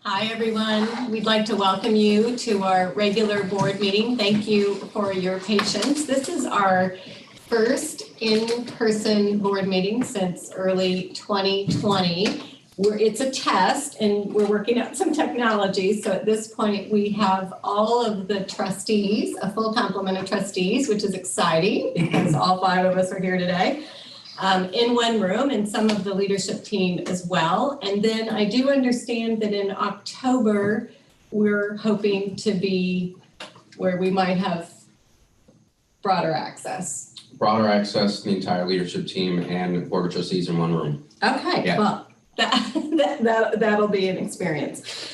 Hi, everyone. We'd like to welcome you to our regular board meeting. Thank you for your patience. This is our first in-person board meeting since early 2020. It's a test and we're working out some technology. So at this point, we have all of the trustees, a full complement of trustees, which is exciting because all 5 of us are here today. In one room, and some of the leadership team as well. And then I do understand that in October, we're hoping to be where we might have broader access. Broader access, the entire leadership team and board of trustees in one room. Okay, yeah. Well, that'll be an experience.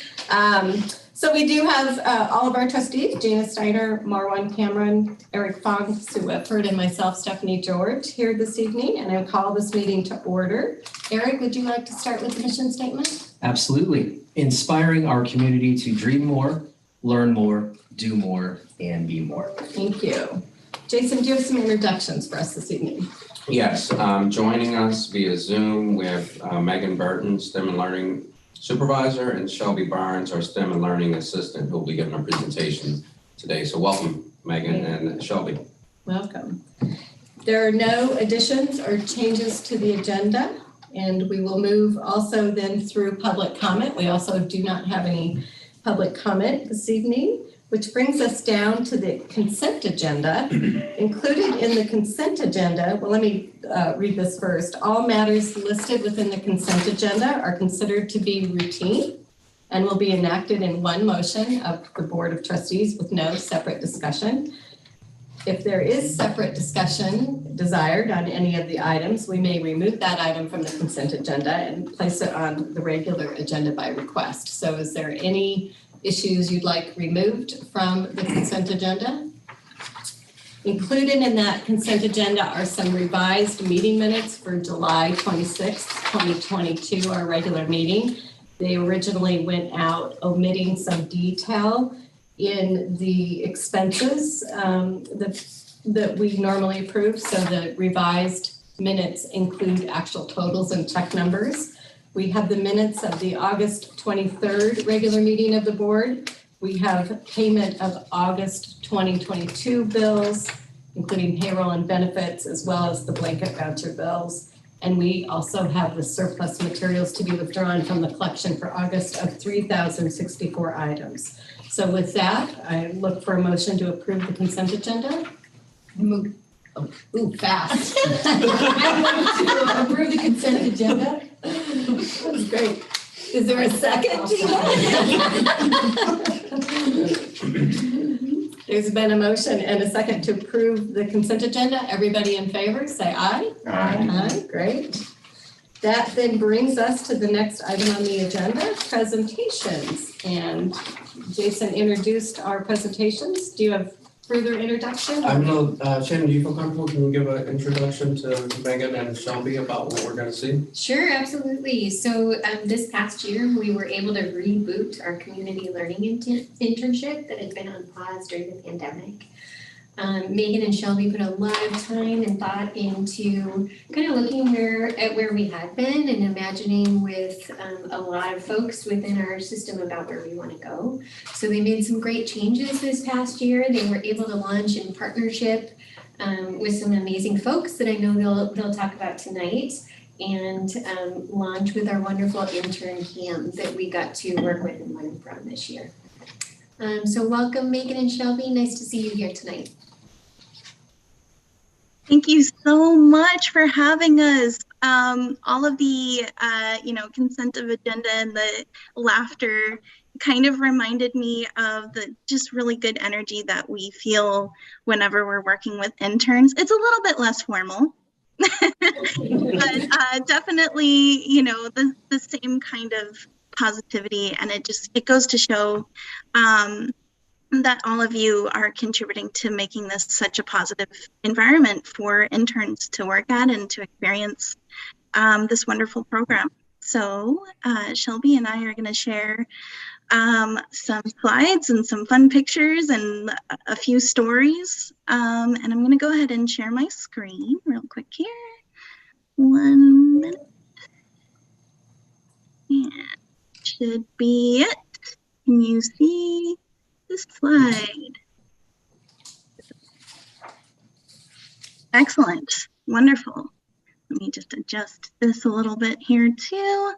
So we do have all of our trustees, Gina Steiner, Marwan Cameron, Eric Fong, Sue Whitford, and myself, Stephanie George, here this evening, and I call this meeting to order. Eric, would you like to start with the mission statement? Absolutely. Inspiring our community to dream more, learn more, do more, and be more. Thank you. Jason, do you have some introductions for us this evening? Yes, joining us via Zoom with Megan Burton, STEM and Learning Supervisor, and Shelby Barnes, our STEM and Learning Assistant, who will be giving a presentation today. So welcome, Megan and Shelby. Welcome. There are no additions or changes to the agenda, and we will move also then through public comment. We also do not have any public comment this evening, which brings us down to the consent agenda. Included in the consent agenda, well, let me read this first. All matters listed within the consent agenda are considered to be routine and will be enacted in one motion of the Board of Trustees with no separate discussion. If there is separate discussion desired on any of the items, we may remove that item from the consent agenda and place it on the regular agenda by request. So is there any issues you'd like removed from the consent agenda? Included in that consent agenda are some revised meeting minutes for July 26th, 2022, our regular meeting. They originally went out omitting some detail in the expenses that we normally approve. So the revised minutes include actual totals and check numbers. We have the minutes of the August 23rd regular meeting of the board. We have payment of August 2022 bills, including payroll and benefits, as well as the blanket voucher bills. And we also have the surplus materials to be withdrawn from the collection for August of 3,064 items. So with that, I look for a motion to approve the consent agenda. Move. Oh, ooh, fast. I move to approve the consent agenda. That's great. Is there a second? There's been a motion and a second to approve the consent agenda. Everybody in favor, say aye. Aye. Aye, great. That then brings us to the next item on the agenda, presentations. And Jason introduced our presentations. Do you have further introduction? I know, Shannon, do you feel comfortable? Can you give an introduction to Megan and Shelby about what we're going to see? Sure, absolutely. So this past year, we were able to reboot our community learning internship that had been on pause during the pandemic. Megan and Shelby put a lot of time and thought into kind of looking at where we had been and imagining with a lot of folks within our system about where we want to go. So they made some great changes this past year. They were able to launch in partnership with some amazing folks that I know they'll talk about tonight, and launch with our wonderful intern Cam that we got to work with and learn from this year. So welcome, Megan and Shelby. Nice to see you here tonight. Thank you so much for having us. All of the, consent of agenda and the laughter kind of reminded me of the just really good energy that we feel whenever we're working with interns. It's a little bit less formal, but definitely, the same kind of positivity, and it goes to show that all of you are contributing to making this such a positive environment for interns to work at and to experience this wonderful program. So Shelby and I are going to share some slides and some fun pictures and a few stories. And I'm going to go ahead and share my screen real quick here. 1 minute. And should be it. Can you see this slide? Excellent. Wonderful. Let me just adjust this a little bit here too.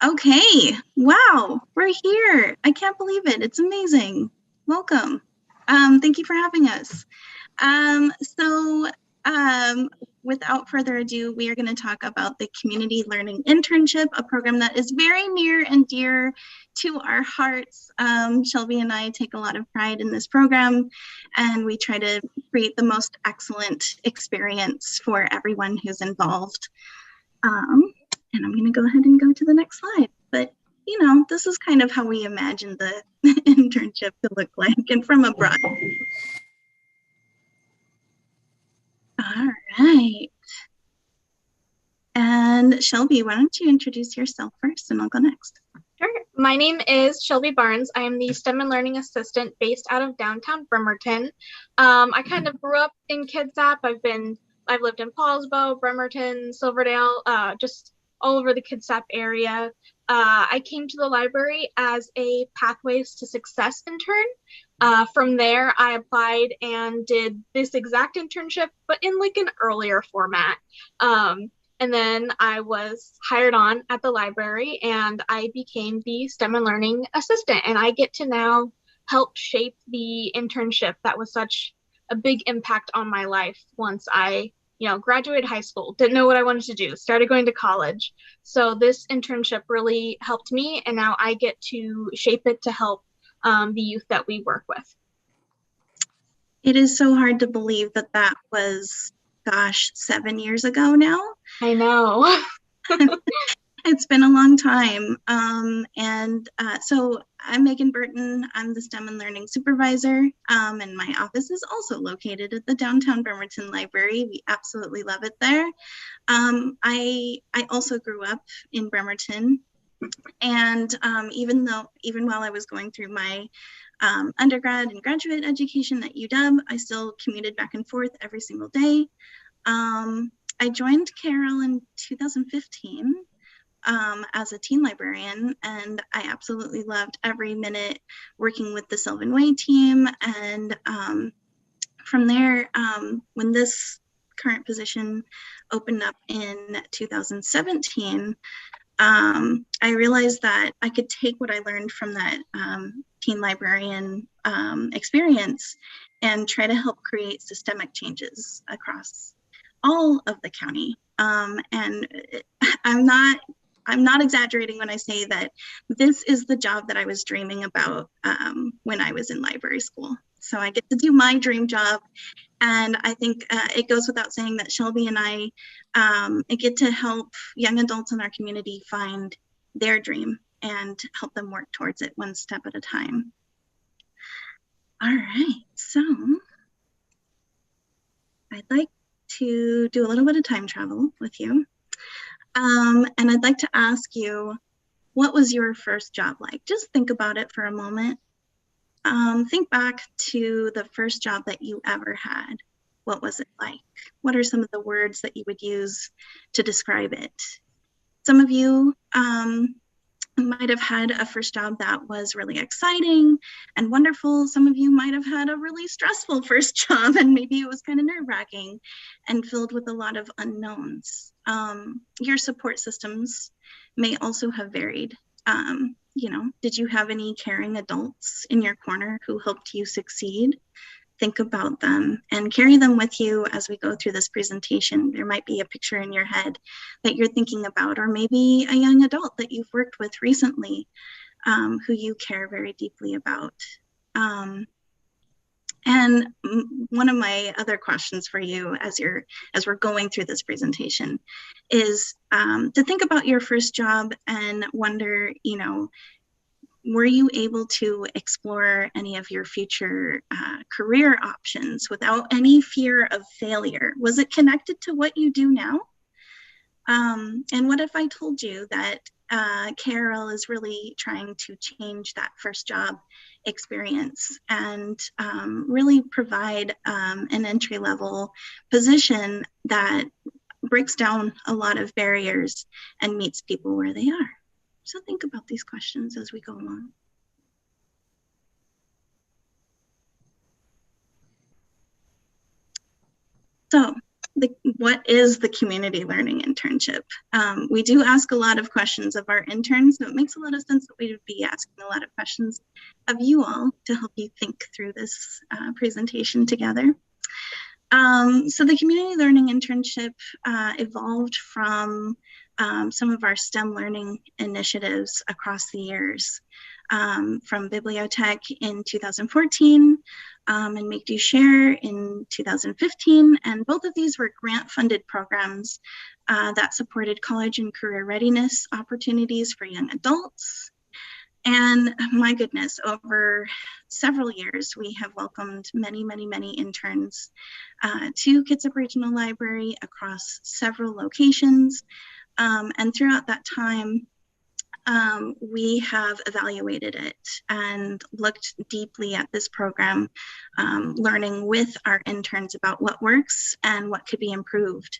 Okay. Wow. We're here. I can't believe it. It's amazing. Welcome. Thank you for having us. So without further ado, we are going to talk about the Community Learning Internship, a program that is very near and dear to our hearts. Shelby and I take a lot of pride in this program, and we try to create the most excellent experience for everyone who's involved. And I'm going to go ahead and go to the next slide. But, you know, this is kind of how we imagine the internship to look like, and from abroad. All right. And Shelby, why don't you introduce yourself first and I'll go next. Sure. My name is Shelby Barnes. I am the STEM and Learning Assistant based out of downtown Bremerton. I kind of grew up in Kitsap. I've lived in Paulsbo, Bremerton, Silverdale, just all over the Kitsap area. I came to the library as a Pathways to Success intern. From there, I applied and did this exact internship, but in like an earlier format. And then I was hired on at the library and I became the STEM and Learning Assistant. And I get to now help shape the internship that was such a big impact on my life once I graduated high school, didn't know what I wanted to do, started going to college. So this internship really helped me, and now I get to shape it to help the youth that we work with. It is so hard to believe that that was, gosh, 7 years ago now. I know. It's been a long time. So I'm Megan Burton. I'm the STEM and Learning Supervisor, and my office is also located at the downtown Bremerton Library. We absolutely love it there. I also grew up in Bremerton, and even while I was going through my undergrad and graduate education at UW, I still commuted back and forth every single day. I joined Carroll in 2015. As a teen librarian, and I absolutely loved every minute working with the Sylvan Way team. And from there, when this current position opened up in 2017, I realized that I could take what I learned from that teen librarian experience and try to help create systemic changes across all of the county. And I'm not exaggerating when I say that this is the job that I was dreaming about when I was in library school. So I get to do my dream job. And I think it goes without saying that Shelby and I get to help young adults in our community find their dream and help them work towards it one step at a time. All right, so I'd like to do a little bit of time travel with you. And I'd like to ask you, what was your first job like? Just think about it for a moment. Think back to the first job that you ever had. What was it like? What are some of the words that you would use to describe it? Some of you might have had a first job that was really exciting and wonderful. Some of you might have had a really stressful first job, and maybe it was kind of nerve-wracking and filled with a lot of unknowns. Your support systems may also have varied. Did you have any caring adults in your corner who helped you succeed? Think about them and carry them with you as we go through this presentation. There might be a picture in your head that you're thinking about, or maybe a young adult that you've worked with recently who you care very deeply about. And one of my other questions for you as we're going through this presentation is to think about your first job and wonder, were you able to explore any of your future career options without any fear of failure? Was it connected to what you do now? And what if I told you that Carol is really trying to change that first job experience and really provide an entry-level position that breaks down a lot of barriers and meets people where they are? So think about these questions as we go along. So what is the community learning internship? We do ask a lot of questions of our interns, so it makes a lot of sense that we would be asking a lot of questions of you all to help you think through this presentation together. So the community learning internship evolved from some of our STEM learning initiatives across the years, from Bibliotech in 2014 and Make Do Share in 2015. And both of these were grant-funded programs that supported college and career readiness opportunities for young adults. And my goodness, over several years, we have welcomed many, many, many interns to Kitsap Regional Library across several locations. And throughout that time, we have evaluated it and looked deeply at this program, learning with our interns about what works and what could be improved,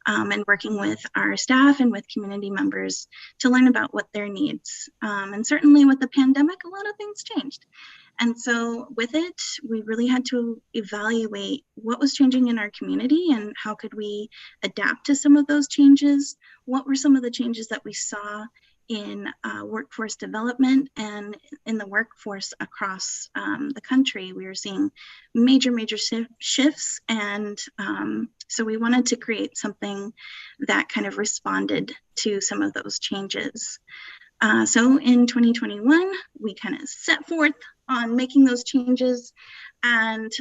and working with our staff and with community members to learn about what their needs. And certainly with the pandemic, a lot of things changed. And so with it, we really had to evaluate what was changing in our community and how could we adapt to some of those changes. What were some of the changes that we saw in workforce development and in the workforce across the country? We were seeing major shifts, and so we wanted to create something that kind of responded to some of those changes. So in 2021, we kind of set forth on making those changes and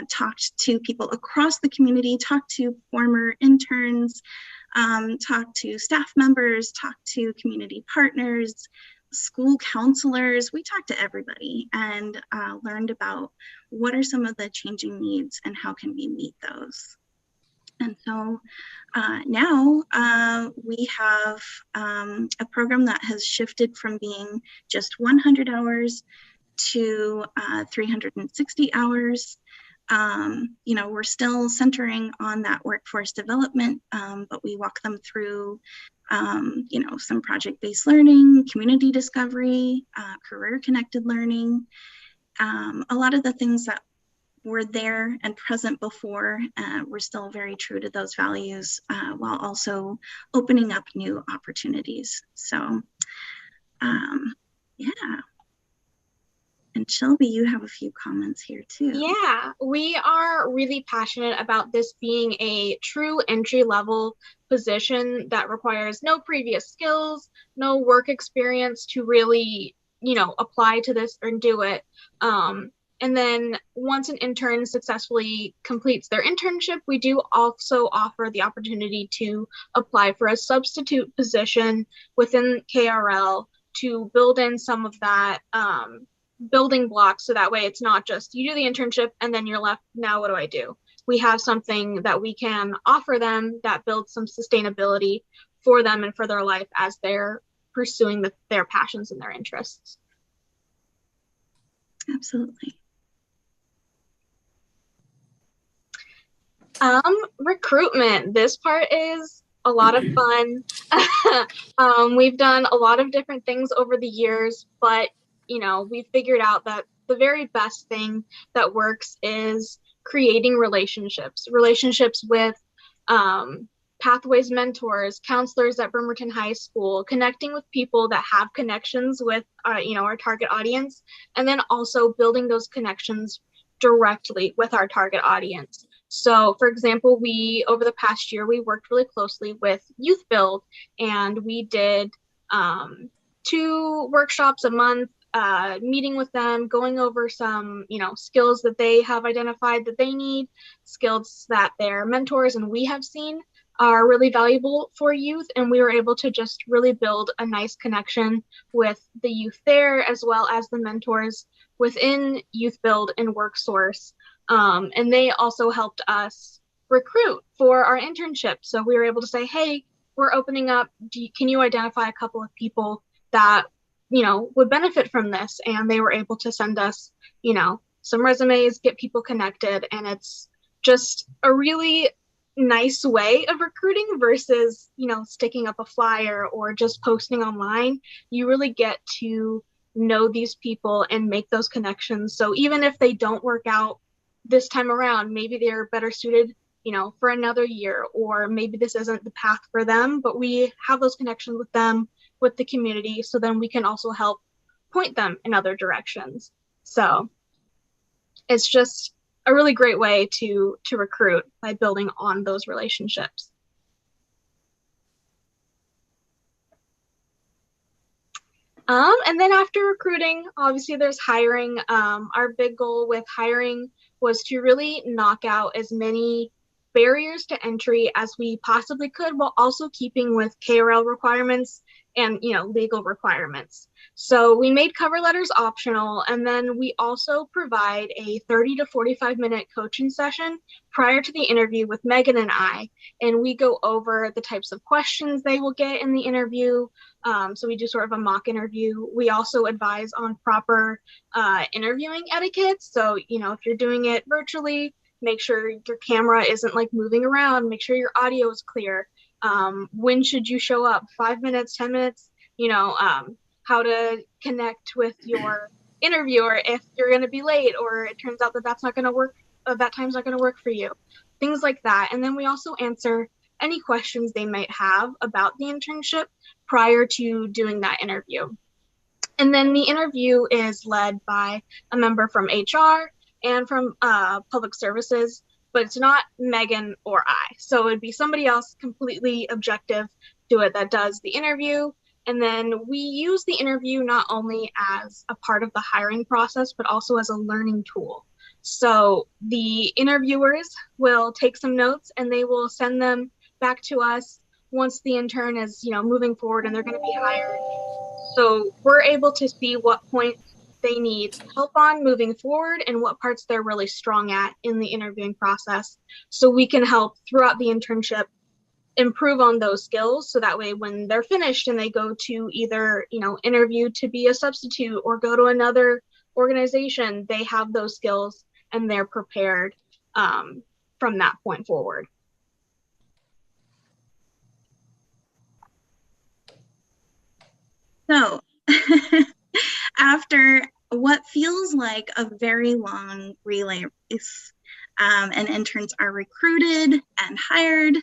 talked to people across the community, talked to former interns, talked to staff members, talked to community partners, school counselors. We talked to everybody and learned about what are some of the changing needs and how can we meet those. And so now we have a program that has shifted from being just 100 hours to 360 hours. You know, we're still centering on that workforce development, but we walk them through, you know, some project-based learning, community discovery, career-connected learning, a lot of the things that were there and present before. We're still very true to those values while also opening up new opportunities. So, yeah. And Shelby, you have a few comments here too. Yeah, we are really passionate about this being a true entry-level position that requires no previous skills, no work experience to really, you know, apply to this or do it. And then once an intern successfully completes their internship, we do also offer the opportunity to apply for a substitute position within KRL to build in some of that building blocks, so that way it's not just you do the internship and then you're left, now what do I do? We have something that we can offer them that builds some sustainability for them and for their life as they're pursuing their passions and their interests. Absolutely. Recruitment. This part is a lot of fun. We've done a lot of different things over the years, but you know, we figured out that the very best thing that works is creating relationships with Pathways mentors, counselors at Bremerton High School, connecting with people that have connections with you know, our target audience, and then also building those connections directly with our target audience. So for example, over the past year, we worked really closely with Youth Build, and we did 2 workshops a month, meeting with them, going over some, you know, skills that they have identified that they need, skills that their mentors and we have seen are really valuable for youth. And we were able to just really build a nice connection with the youth there, as well as the mentors within Youth Build and WorkSource. And they also helped us recruit for our internship. So we were able to say, hey, we're opening up, can you identify a couple of people that, you know, would benefit from this? And they were able to send us, you know, some resumes, get people connected. And it's just a really nice way of recruiting versus, sticking up a flyer or just posting online. You really get to know these people and make those connections. So even if they don't work out this time around, maybe they're better suited, for another year, or maybe this isn't the path for them, but we have those connections with them, with the community, so then we can also help point them in other directions. So it's just a really great way to recruit by building on those relationships. And then after recruiting, obviously there's hiring. Our big goal with hiring was to really knock out as many barriers to entry as we possibly could, while also keeping with KRL requirements and legal requirements. So we made cover letters optional, and then we also provide a 30 to 45-minute coaching session prior to the interview with Megan and I, and we go over the types of questions they will get in the interview. So we do sort of a mock interview. We also advise on proper interviewing etiquette. So, if you're doing it virtually, make sure your camera isn't like moving around, make sure your audio is clear. When should you show up? 5 minutes, 10 minutes, how to connect with your interviewer if you're going to be late, or it turns out that that's not going to work, that time's not going to work for you, things like that. And then we also answer any questions they might have about the internship prior to doing that interview. And then the interview is led by a member from HR and from public services, but it's not Megan or I. So it'd be somebody else completely objective to it that does the interview. And then we use the interview not only as a part of the hiring process, but also as a learning tool. So the interviewers will take some notes and they will send them back to us once the intern is, moving forward and they're going to be hired. So we're able to see what points they need help on moving forward and what parts they're really strong at in the interviewing process. So we can help throughout the internship improve on those skills. So that way, when they're finished and they go to either, interview to be a substitute or go to another organization, they have those skills and they're prepared from that point forward. So after what feels like a very long relay race, and interns are recruited and hired,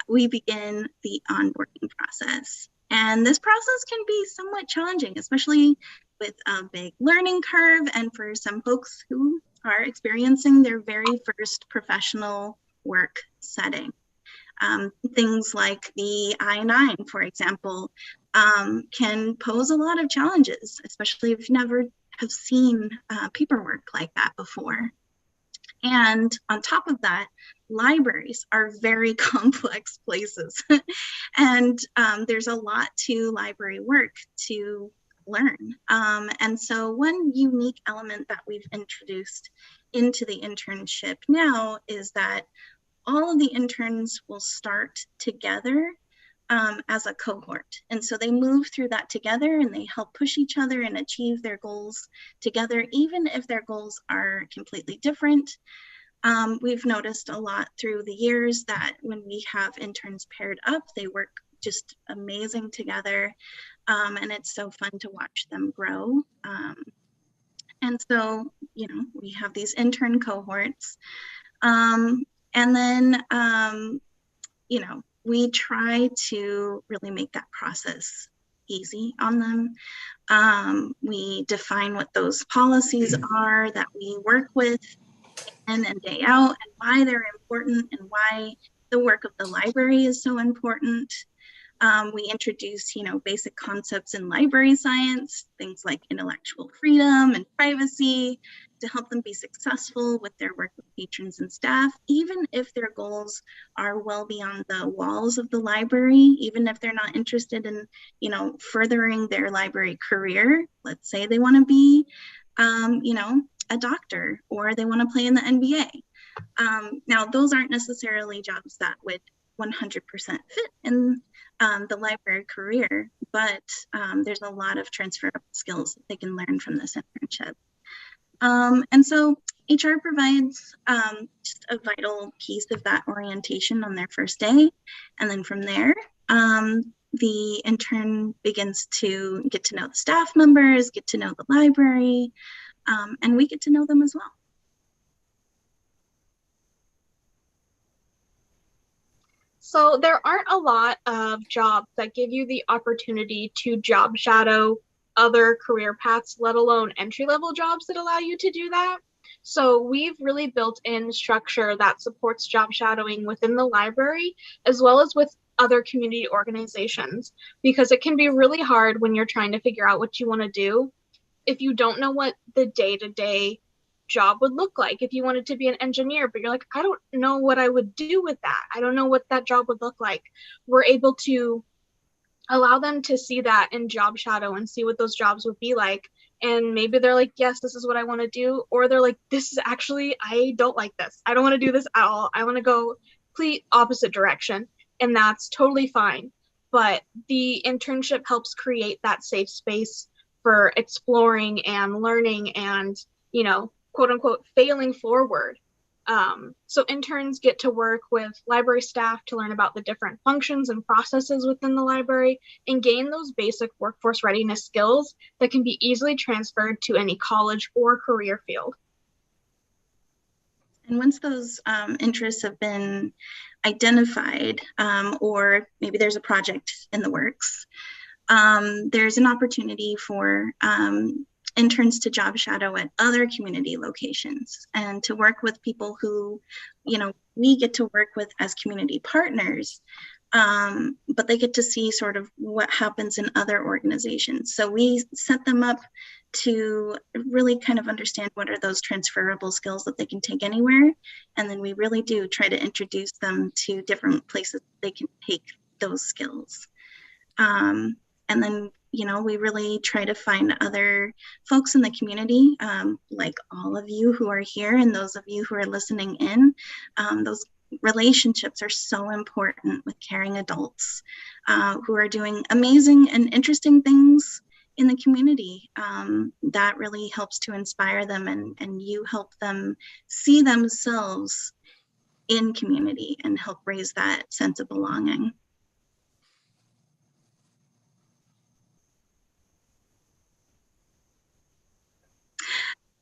we begin the onboarding process. And this process can be somewhat challenging, especially with a big learning curve and for some folks who are experiencing their very first professional work setting. Things like the I-9, for example, can pose a lot of challenges, especially if you never have seen paperwork like that before. And on top of that, libraries are very complex places. And there's a lot to library work to learn. And so one unique element that we've introduced into the internship now is that all of the interns will start together as a cohort. And so they move through that together and they help push each other and achieve their goals together, even if their goals are completely different. We've noticed a lot through the years that when we have interns paired up, they work just amazing together. And it's so fun to watch them grow. And so, we have these intern cohorts. And then, we try to really make that process easy on them. We define what those policies are that we work with in and day out, and why they're important and why the work of the library is so important. We introduce, basic concepts in library science, things like intellectual freedom and privacy, to help them be successful with their work with patrons and staff, even if their goals are well beyond the walls of the library, even if they're not interested in, furthering their library career. Let's say they want to be, a doctor, or they want to play in the NBA. Now, those aren't necessarily jobs that would 100% fit in the library career, but there's a lot of transferable skills that they can learn from this internship. And so HR provides just a vital piece of that orientation on their first day. And then from there, the intern begins to get to know the staff members, get to know the library, and we get to know them as well. So there aren't a lot of jobs that give you the opportunity to job shadow other career paths, let alone entry-level jobs that allow you to do that. So we've really built in structure that supports job shadowing within the library, as well as with other community organizations, because it can be really hard when you're trying to figure out what you want to do if you don't know what the day-to-day job would look like. If you wanted to be an engineer, but you're like, I don't know what I would do with that. I don't know what that job would look like. We're able to allow them to see that in job shadow and see what those jobs would be like. And maybe they're like, yes, this is what I want to do. Or they're like, this is actually, I don't like this. I don't want to do this at all. I want to go complete opposite direction. And that's totally fine. But the internship helps create that safe space for exploring and learning and, you know, quote unquote, failing forward. So interns get to work with library staff to learn about the different functions and processes within the library and gain those basic workforce readiness skills that can be easily transferred to any college or career field. And once those interests have been identified, or maybe there's a project in the works, there's an opportunity for interns to job shadow at other community locations and to work with people who, you know, we get to work with as community partners, but they get to see sort of what happens in other organizations. So we set them up to really kind of understand what are those transferable skills that they can take anywhere. And then we really do try to introduce them to different places they can take those skills. And then, you know, we really try to find other folks in the community, like all of you who are here and those of you who are listening in. Those relationships are so important with caring adults who are doing amazing and interesting things in the community. That really helps to inspire them, and you help them see themselves in community and help raise that sense of belonging.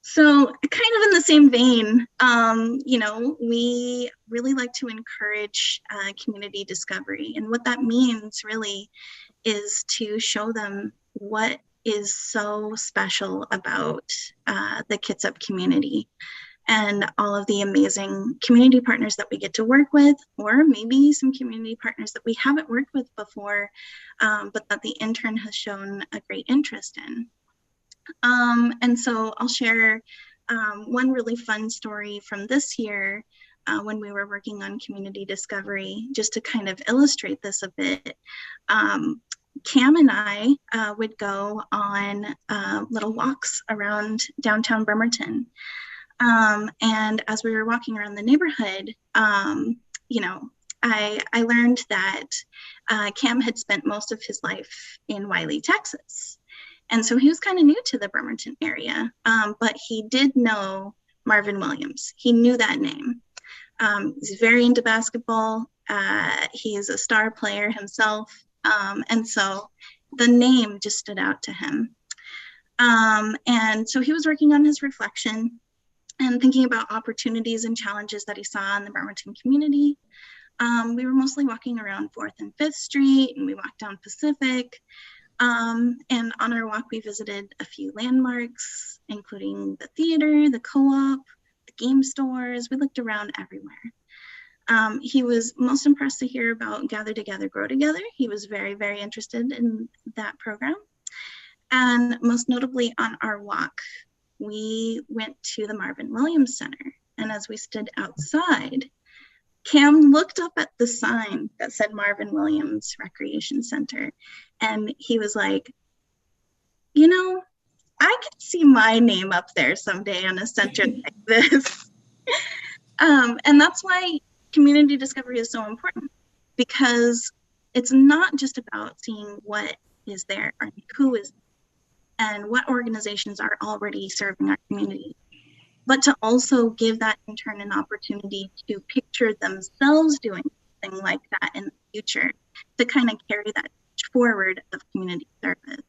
So kind of in the same vein, you know, we really like to encourage community discovery. And what that means really is to show them what is so special about the Kitsap community and all of the amazing community partners that we get to work with, or maybe some community partners that we haven't worked with before, but that the intern has shown a great interest in. And so I'll share one really fun story from this year when we were working on community discovery, just to kind of illustrate this a bit. Cam and I would go on little walks around downtown Bremerton. And as we were walking around the neighborhood, you know, I learned that Cam had spent most of his life in Wiley, Texas. And so he was kind of new to the Bremerton area, but he did know Marvin Williams. He knew that name. He's very into basketball. He is a star player himself. And so the name just stood out to him. And so he was working on his reflection and thinking about opportunities and challenges that he saw in the Bremerton community. We were mostly walking around 4th and 5th Street, and we walked down Pacific. And on our walk, we visited a few landmarks, including the theater, the co-op, the game stores. We looked around everywhere. He was most impressed to hear about Gather Together, Grow Together. He was very, very interested in that program. And most notably on our walk, we went to the Marvin Williams Center. And as we stood outside, Cam looked up at the sign that said Marvin Williams Recreation Center, and he was like, you know, I could see my name up there someday on a center like this. And that's why community discovery is so important, because it's not just about seeing what is there or who is and what organizations are already serving our community. but to also give that intern an opportunity to picture themselves doing something like that in the future, to kind of carry that forward of community service.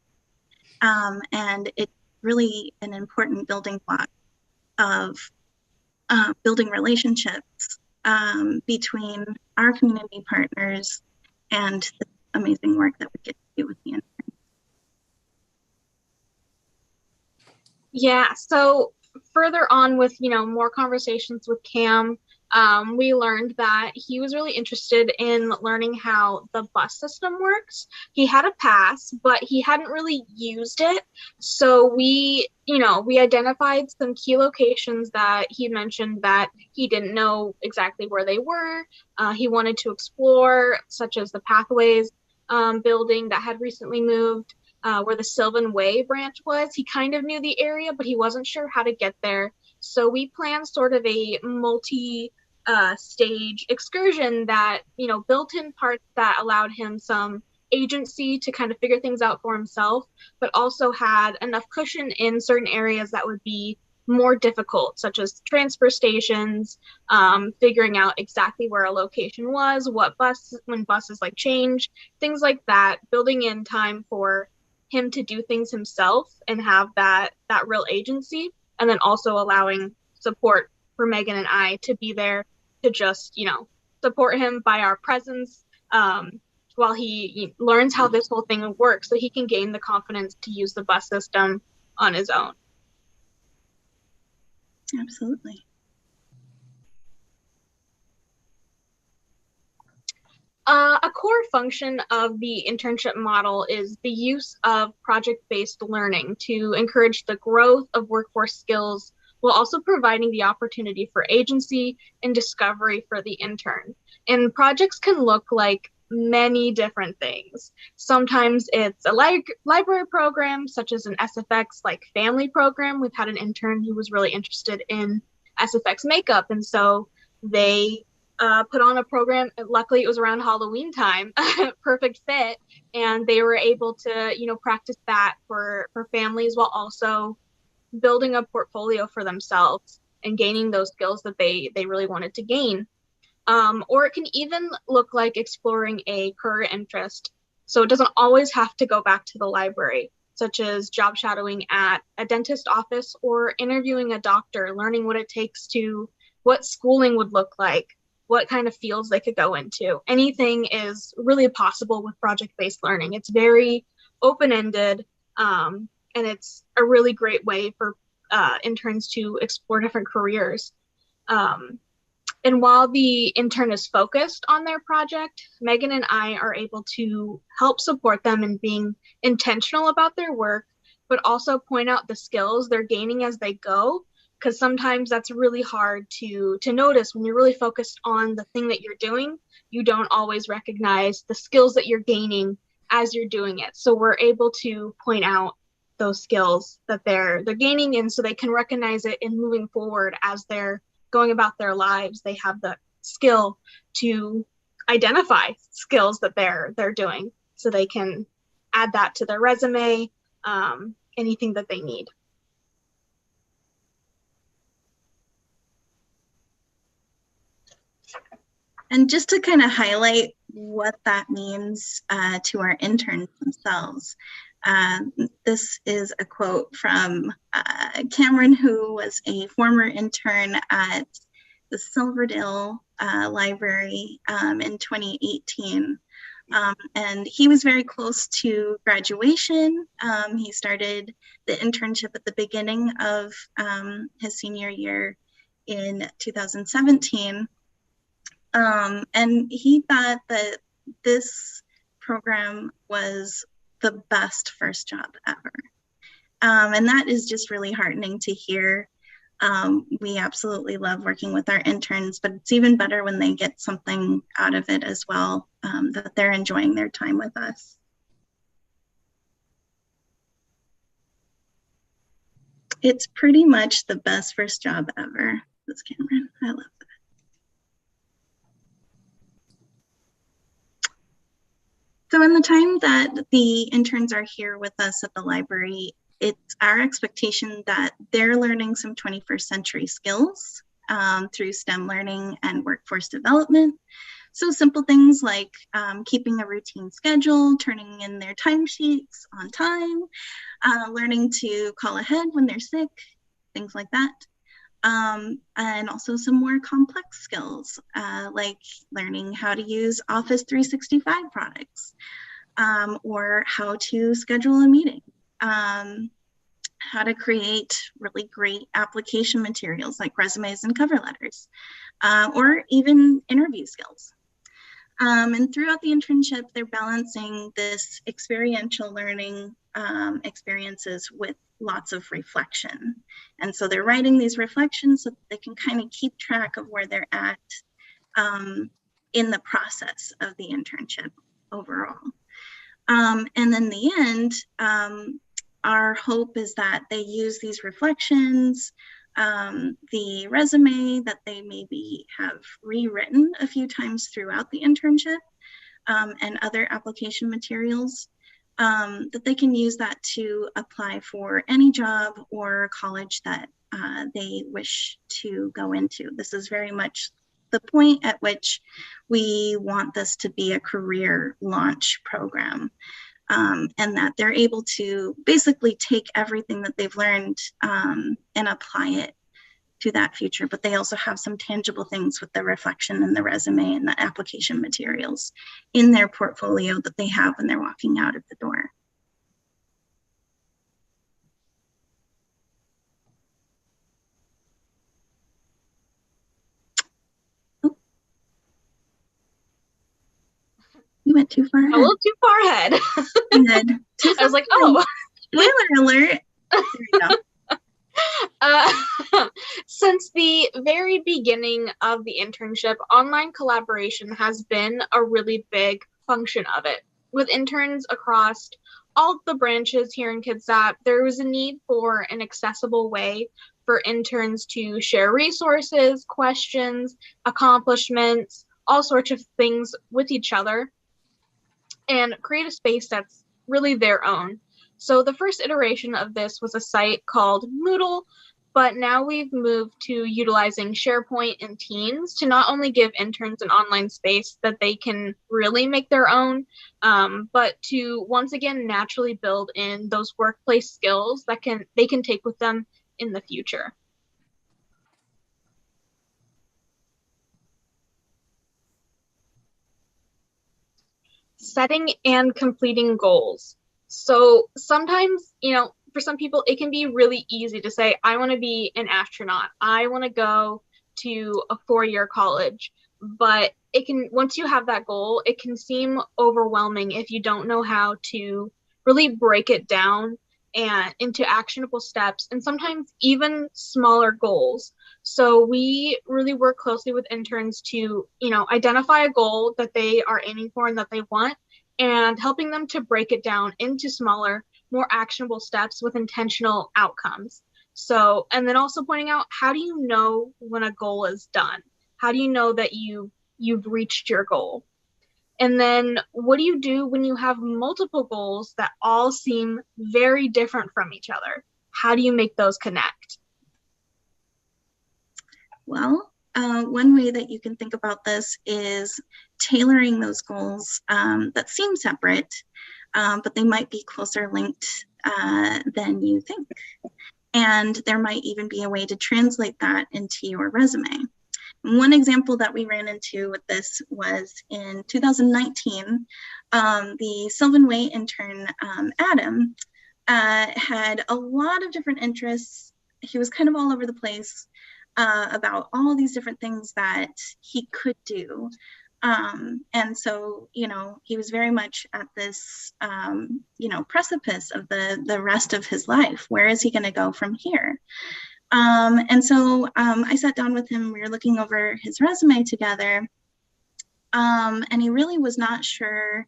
And it's really an important building block of building relationships between our community partners and the amazing work that we get to do with the interns. Yeah, so further on with, more conversations with Cam, we learned that he was really interested in learning how the bus system works. He had a pass, but he hadn't really used it. So we identified some key locations that he mentioned that he didn't know exactly where they were. He wanted to explore, such as the Pathways building that had recently moved. Where the Sylvan Way branch was. He kind of knew the area, but he wasn't sure how to get there. So we planned sort of a multi-stage excursion that, built in parts that allowed him some agency to kind of figure things out for himself, but also had enough cushion in certain areas that would be more difficult, such as transfer stations, figuring out exactly where a location was, when buses change, things like that, building in time for him to do things himself and have that real agency, and then also allowing support for Megan and I to be there to just support him by our presence while he learns how this whole thing works, so he can gain the confidence to use the bus system on his own. Absolutely. A core function of the internship model is the use of project-based learning to encourage the growth of workforce skills while also providing the opportunity for agency and discovery for the intern. And projects can look like many different things. Sometimes it's a library program, such as an SFX family program. We've had an intern who was really interested in SFX makeup, and so they put on a program. Luckily, it was around Halloween time, perfect fit, and they were able to, practice that for families while also building a portfolio for themselves and gaining those skills that they really wanted to gain. Or it can even look like exploring a career interest. So it doesn't always have to go back to the library, such as job shadowing at a dentist office or interviewing a doctor, learning what schooling would look like, what kind of fields they could go into. Anything is really possible with project-based learning. It's very open-ended, and it's a really great way for interns to explore different careers. And while the intern is focused on their project, Megan and I are able to help support them in being intentional about their work, but also point out the skills they're gaining as they go, because sometimes that's really hard to notice. When you're really focused on the thing that you're doing, you don't always recognize the skills that you're gaining as you're doing it. So we're able to point out those skills that they're gaining, and so they can recognize it in moving forward as they're going about their lives. They have the skill to identify skills that they're doing, so they can add that to their resume, anything that they need. And just to kind of highlight what that means to our interns themselves, this is a quote from Cameron, who was a former intern at the Silverdale Library in 2018. And he was very close to graduation. He started the internship at the beginning of his senior year in 2017. And he thought that this program was the best first job ever. And that is just really heartening to hear. We absolutely love working with our interns, but it's even better when they get something out of it as well, that they're enjoying their time with us. It's pretty much the best first job ever, this Cameron. I love it. So in the time that the interns are here with us at the library, it's our expectation that they're learning some 21st century skills through STEM learning and workforce development. So simple things like keeping a routine schedule, turning in their timesheets on time, learning to call ahead when they're sick, things like that. And also some more complex skills, like learning how to use Office 365 products, or how to schedule a meeting, how to create really great application materials like resumes and cover letters, or even interview skills. And throughout the internship, they're balancing this experiential learning experiences with lots of reflection. And so they're writing these reflections so that they can kind of keep track of where they're at in the process of the internship overall. And then in the end, our hope is that they use these reflections, the resume that they maybe have rewritten a few times throughout the internship, and other application materials, that they can use that to apply for any job or college that they wish to go into. This is very much the point at which we want this to be a career launch program, and that they're able to basically take everything that they've learned and apply it to that future. But they also have some tangible things with the reflection and the resume and the application materials in their portfolio that they have when they're walking out of the door. You went too far ahead. A little too far ahead. Good. I was like, oh. Spoiler alert. There you go. Since the very beginning of the internship, online collaboration has been a really big function of it. With interns across all the branches here in Kitsap, there was a need for an accessible way for interns to share resources, questions, accomplishments, all sorts of things with each other, and create a space that's really their own. So the first iteration of this was a site called Moodle, but now we've moved to utilizing SharePoint and Teams to not only give interns an online space that they can really make their own, but to once again naturally build in those workplace skills that they can take with them in the future. Setting and completing goals. So sometimes, for some people, it can be really easy to say, I want to be an astronaut. I want to go to a 4-year college. But once you have that goal, it can seem overwhelming if you don't know how to really break it down and into actionable steps, and sometimes even smaller goals. So we really work closely with interns to, identify a goal that they are aiming for and that they want, and helping them to break it down into smaller, more actionable steps with intentional outcomes. So, and then also pointing out, how do you know when a goal is done? How do you know that you've reached your goal? And then what do you do when you have multiple goals that all seem very different from each other? How do you make those connect? Well, one way that you can think about this is tailoring those goals that seem separate, but they might be closer linked than you think. And there might even be a way to translate that into your resume. One example that we ran into with this was in 2019, the Sylvan Way intern, Adam, had a lot of different interests. He was kind of all over the place about all these different things that he could do. And so, he was very much at this, precipice of the rest of his life. Where is he going to go from here? And so I sat down with him, we were looking over his resume together, and he really was not sure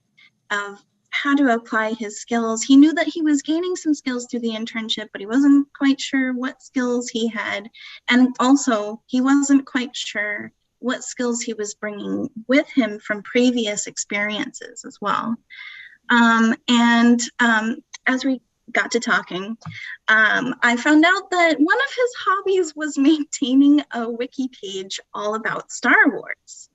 of how to apply his skills. He knew that he was gaining some skills through the internship, but he wasn't quite sure what skills he had. And also he wasn't quite sure what skills he was bringing with him from previous experiences as well. As we got to talking, I found out that one of his hobbies was maintaining a wiki page all about Star Wars.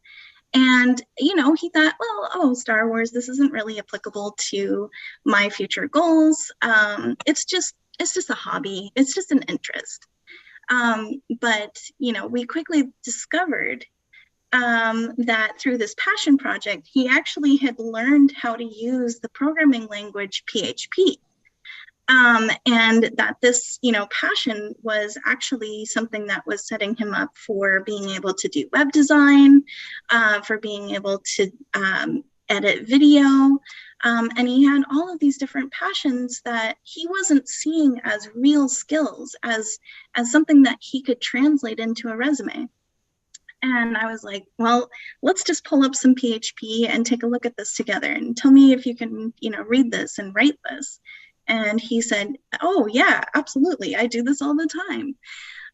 And, you know, he thought, well, oh, Star Wars, this isn't really applicable to my future goals. It's just a hobby. It's just an interest. But, you know, we quickly discovered that through this passion project, he actually had learned how to use the programming language PHP. And that this, you know, passion was actually something that was setting him up for being able to do web design, for being able to edit video. And he had all of these different passions that he wasn't seeing as real skills, as something that he could translate into a resume. And I was like, well, let's just pull up some PHP and take a look at this together and tell me if you can, you know, read this and write this. And he said, oh, yeah, absolutely. I do this all the time.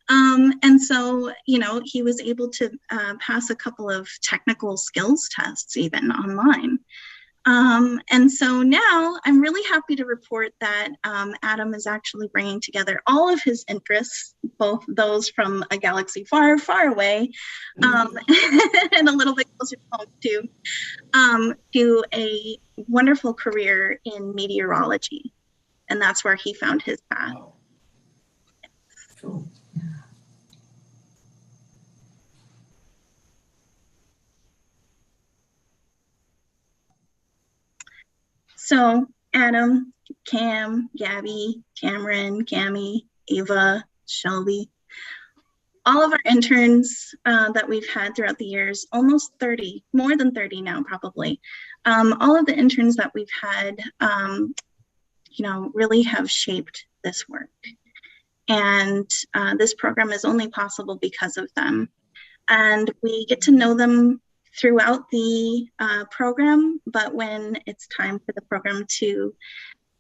And so, you know, he was able to pass a couple of technical skills tests even online. And so now I'm really happy to report that Adam is actually bringing together all of his interests, both those from a galaxy far, far away, and a little bit closer to home too, to a wonderful career in meteorology. And that's where he found his path. Wow. Cool. So Adam, Cam, Gabby, Cameron, Cami, Ava, Shelby, all of our interns that we've had throughout the years, almost 30, more than 30 now probably, all of the interns that we've had, you know, really have shaped this work. And this program is only possible because of them. And we get to know them throughout the program, but when it's time for the program to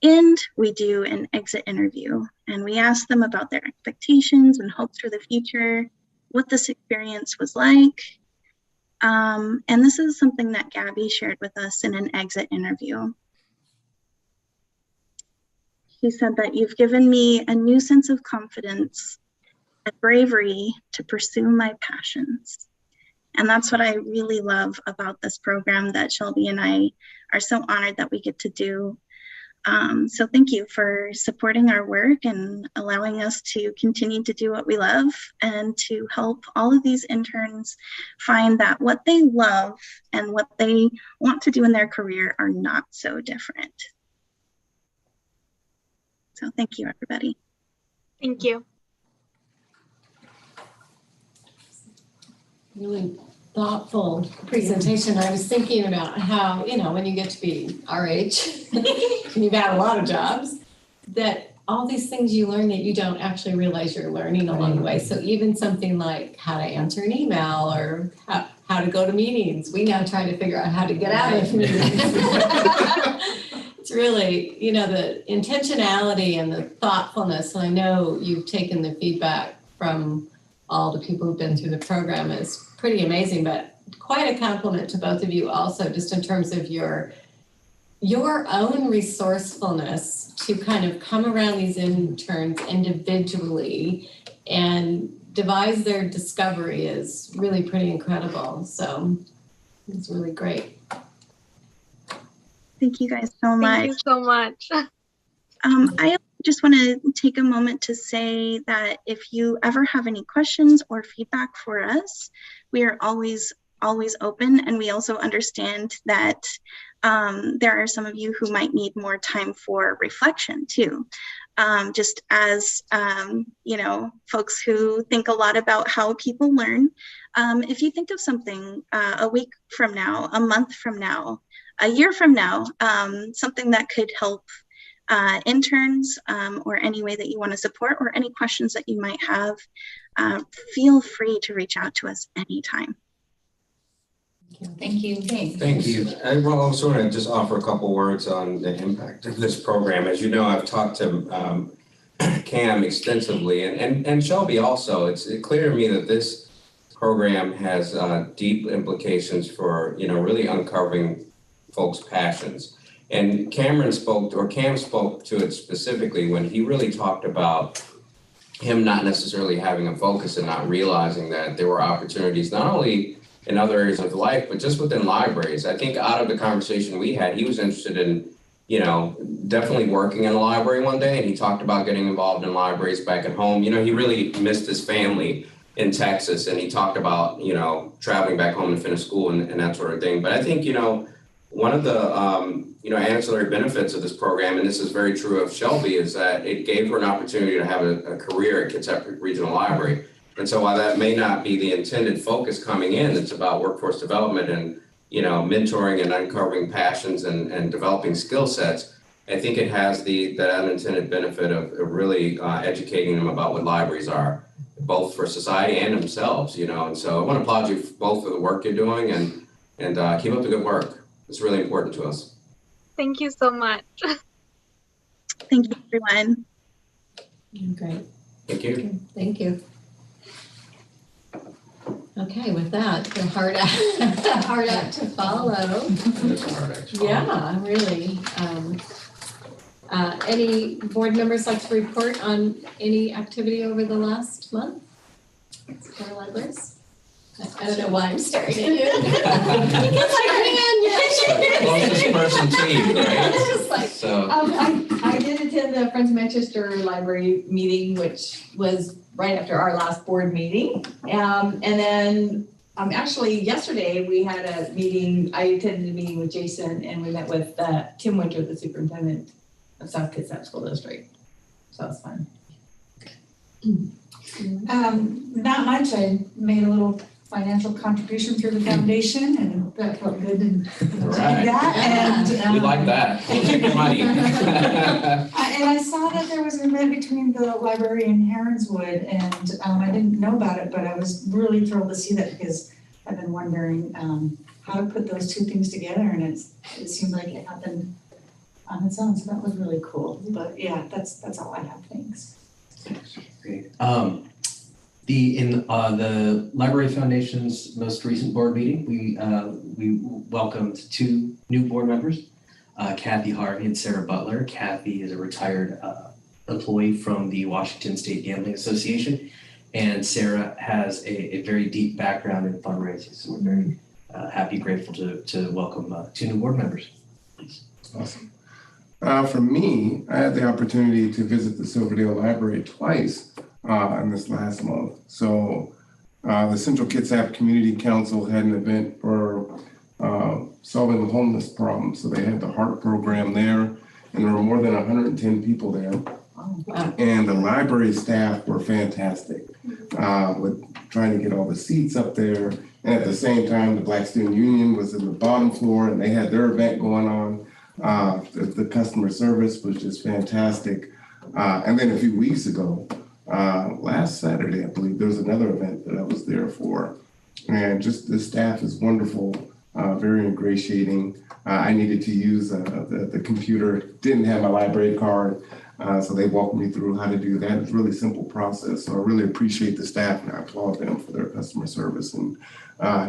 end, we do an exit interview. And we ask them about their expectations and hopes for the future, what this experience was like. And this is something that Gabby shared with us in an exit interview. He said that you've given me a new sense of confidence and bravery to pursue my passions. And that's what I really love about this program that Shelby and I are so honored that we get to do. So thank you for supporting our work and allowing us to continue to do what we love and to help all of these interns find that what they love and what they want to do in their career are not so different. So thank you, everybody. Thank you. Really thoughtful presentation. I was thinking about how, you know, when you get to be our age, and you've had a lot of jobs, that all these things you learn that you don't actually realize you're learning along the way. So even something like how to answer an email or how to go to meetings, we now try to figure out how to get out of meetings. It's really, you know, the intentionality and the thoughtfulness. And I know you've taken the feedback from all the people who've been through the program is pretty amazing, but quite a compliment to both of you also, just in terms of your own resourcefulness to kind of come around these interns individually and devise their discovery is really pretty incredible. So it's really great. Thank you guys so much. Thank you so much. I just want to take a moment to say that if you ever have any questions or feedback for us, we are always open. And we also understand that there are some of you who might need more time for reflection too. Just as, you know, folks who think a lot about how people learn. If you think of something a week from now, a month from now, a year from now, something that could help interns or any way that you want to support or any questions that you might have, feel free to reach out to us anytime. Thank you. Thank you. I also want to just offer a couple words on the impact of this program. As you know, I've talked to Cam extensively and Shelby also. It's clear to me that this program has deep implications for, you know, really uncovering folks' passions. And Cam spoke to it specifically when he really talked about him not necessarily having a focus and not realizing that there were opportunities not only in other areas of life, but just within libraries. I think out of the conversation we had, he was interested in, definitely working in a library one day, and he talked about getting involved in libraries back at home. He really missed his family in Texas, and he talked about, traveling back home to finish school and that sort of thing. But I think, one of the, ancillary benefits of this program, and this is very true of Shelby, is that it gave her an opportunity to have a career at Kitsap Regional Library. And so while that may not be the intended focus coming in, it's about workforce development and, mentoring and uncovering passions and developing skill sets. I think it has that unintended benefit of really educating them about what libraries are, both for society and themselves, And so I want to applaud you both for the work you're doing and keep up the good work. It's really important to us. Thank you so much. Thank you, everyone. Great. Thank you. Okay, thank you. Okay, with that, the hard act to follow. It's hard, actually. Yeah, really. Any board members like to report on any activity over the last month? For libraries? I don't know why I'm staring at you. Because I can. Closest person to you, right? Just like, So. I did attend the Friends of Manchester Library meeting, which was right after our last board meeting. And then actually yesterday we had a meeting, I attended a meeting with Jason and we met with Tim Winter, the superintendent of South Kitsap School District. So it was fun. Not much. I made a little financial contribution through the foundation and that felt good and All right. that. And We like that. We'll take your money. and I saw that there was an event between the library and Heronswood, and I didn't know about it, but I was really thrilled to see that because I've been wondering how to put those two things together, and it seemed like it happened on its own, so that was really cool. But yeah, that's all I have. Thanks. Great. The Library Foundation's most recent board meeting, we welcomed two new board members, Kathy Harvey and Sarah Butler. Kathy is a retired employee from the Washington State Gambling Association, and Sarah has a very deep background in fundraising. So we're very happy, grateful to welcome two new board members. Awesome. For me, I had the opportunity to visit the Silverdale Library twice in this last month. So the Central Kitsap Community Council had an event for solving the homeless problem. So they had the HEART program there, and there were more than 110 people there. And the library staff were fantastic with trying to get all the seats up there. And at the same time, the Black Student Union was in the bottom floor and they had their event going on. The customer service was just fantastic. And then a few weeks ago, last Saturday, I believe, there was another event that I was there for. And just the staff is wonderful, very ingratiating. I needed to use the computer, didn't have my library card, so they walked me through how to do that. It's a really simple process. So I really appreciate the staff and I applaud them for their customer service and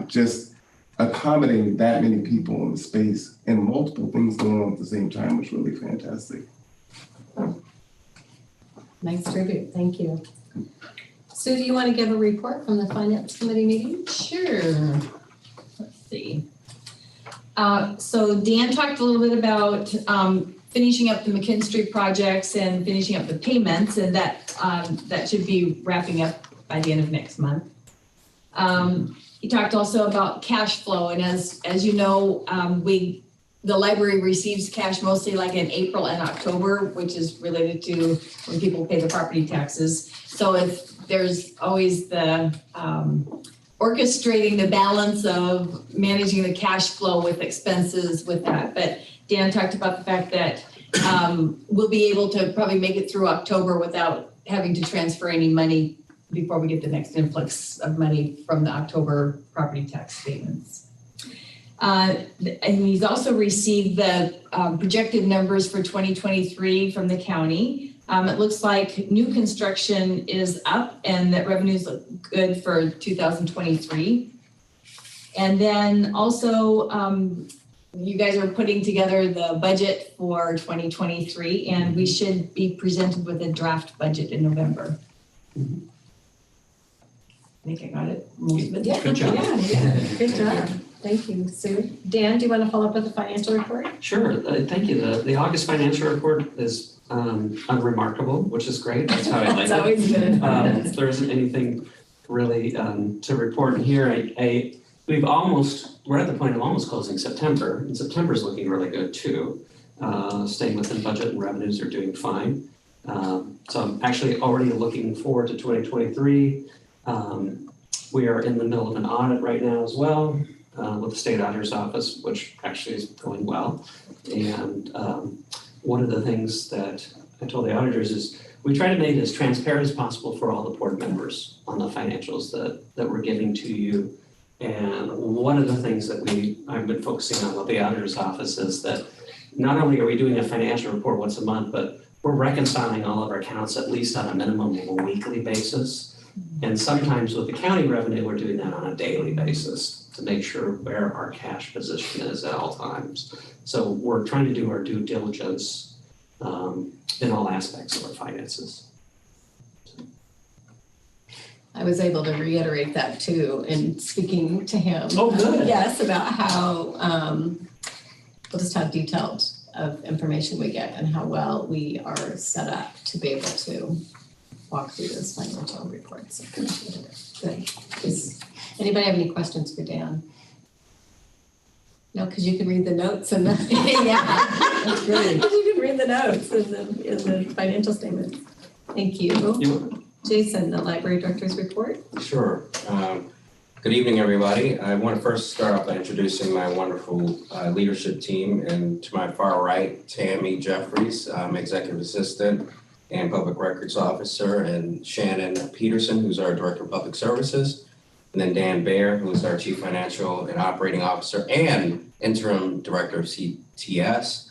just accommodating that many people in the space and multiple things going on at the same time was really fantastic. Nice tribute, thank you. Sue, do you want to give a report from the Finance Committee meeting? Sure. Let's see. So Dan talked a little bit about finishing up the McKinstry projects and finishing up the payments, and that should be wrapping up by the end of next month. He talked also about cash flow, and as you know, the library receives cash mostly like in April and October, which is related to when people pay the property taxes. So if there's always the orchestrating the balance of managing the cash flow with expenses with that. But Dan talked about the fact that we'll be able to probably make it through October without having to transfer any money before we get the next influx of money from the October property tax statements. And he's also received the projected numbers for 2023 from the county. It looks like new construction is up and that revenues look good for 2023. And then also you guys are putting together the budget for 2023, and we should be presented with a draft budget in November. I think I got it, most of it. Yeah. Good job. Yeah, good job. Thank you, Sue. Dan, do you want to follow up with the financial report? Sure, thank you. The August financial report is unremarkable, which is great. That's how I like It's it. always good. There isn't anything really to report here. We're at the point of almost closing September, and September's looking really good too. Staying within budget and revenues are doing fine. So I'm actually already looking forward to 2023. We are in the middle of an audit right now as well with the state auditor's office, which actually is going well. And one of the things that I told the auditors is we try to make it as transparent as possible for all the board members on the financials that we're giving to you. And one of the things that I've been focusing on with the auditor's office is that not only are we doing a financial report once a month, but we're reconciling all of our accounts at least on a minimum of a weekly basis. And sometimes with the county revenue, we're doing that on a daily basis to make sure where our cash position is at all times. So we're trying to do our due diligence in all aspects of our finances. I was able to reiterate that too in speaking to him. Oh, good. Yes, about how, just how detailed of information we get and how well we are set up to be able to walk through those financial reports. Appreciate it. Good. Does anybody have any questions for Dan? No, because you can read the notes and the, yeah, that's great. You can read the notes in the financial statements. Thank you. Jason, the library director's report. Sure. Good evening, everybody. I want to first start off by introducing my wonderful leadership team. And to my far right, Tammy Jeffries, executive assistant and public records officer, and Shannon Peterson, who's our director of public services, and then Dan Baer, who is our chief financial and operating officer and interim director of CTS.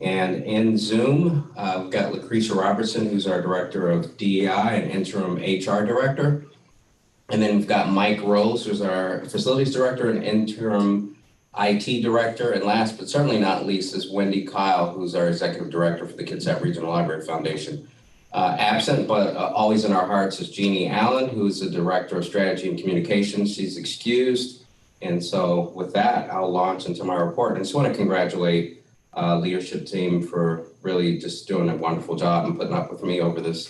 And in Zoom, we've got Lucretia Robertson, who's our director of DEI and interim HR director. And then we've got Mike Rose, who's our facilities director and interim IT director. And last but certainly not least is Wendy Kyle, who's our executive director for the Kitsap Regional Library Foundation. Absent, but always in our hearts, is Jeannie Allen, who's the director of strategy and communications. She's excused. And so with that, I'll launch into my report. And I just want to congratulate leadership team for really just doing a wonderful job and putting up with me over this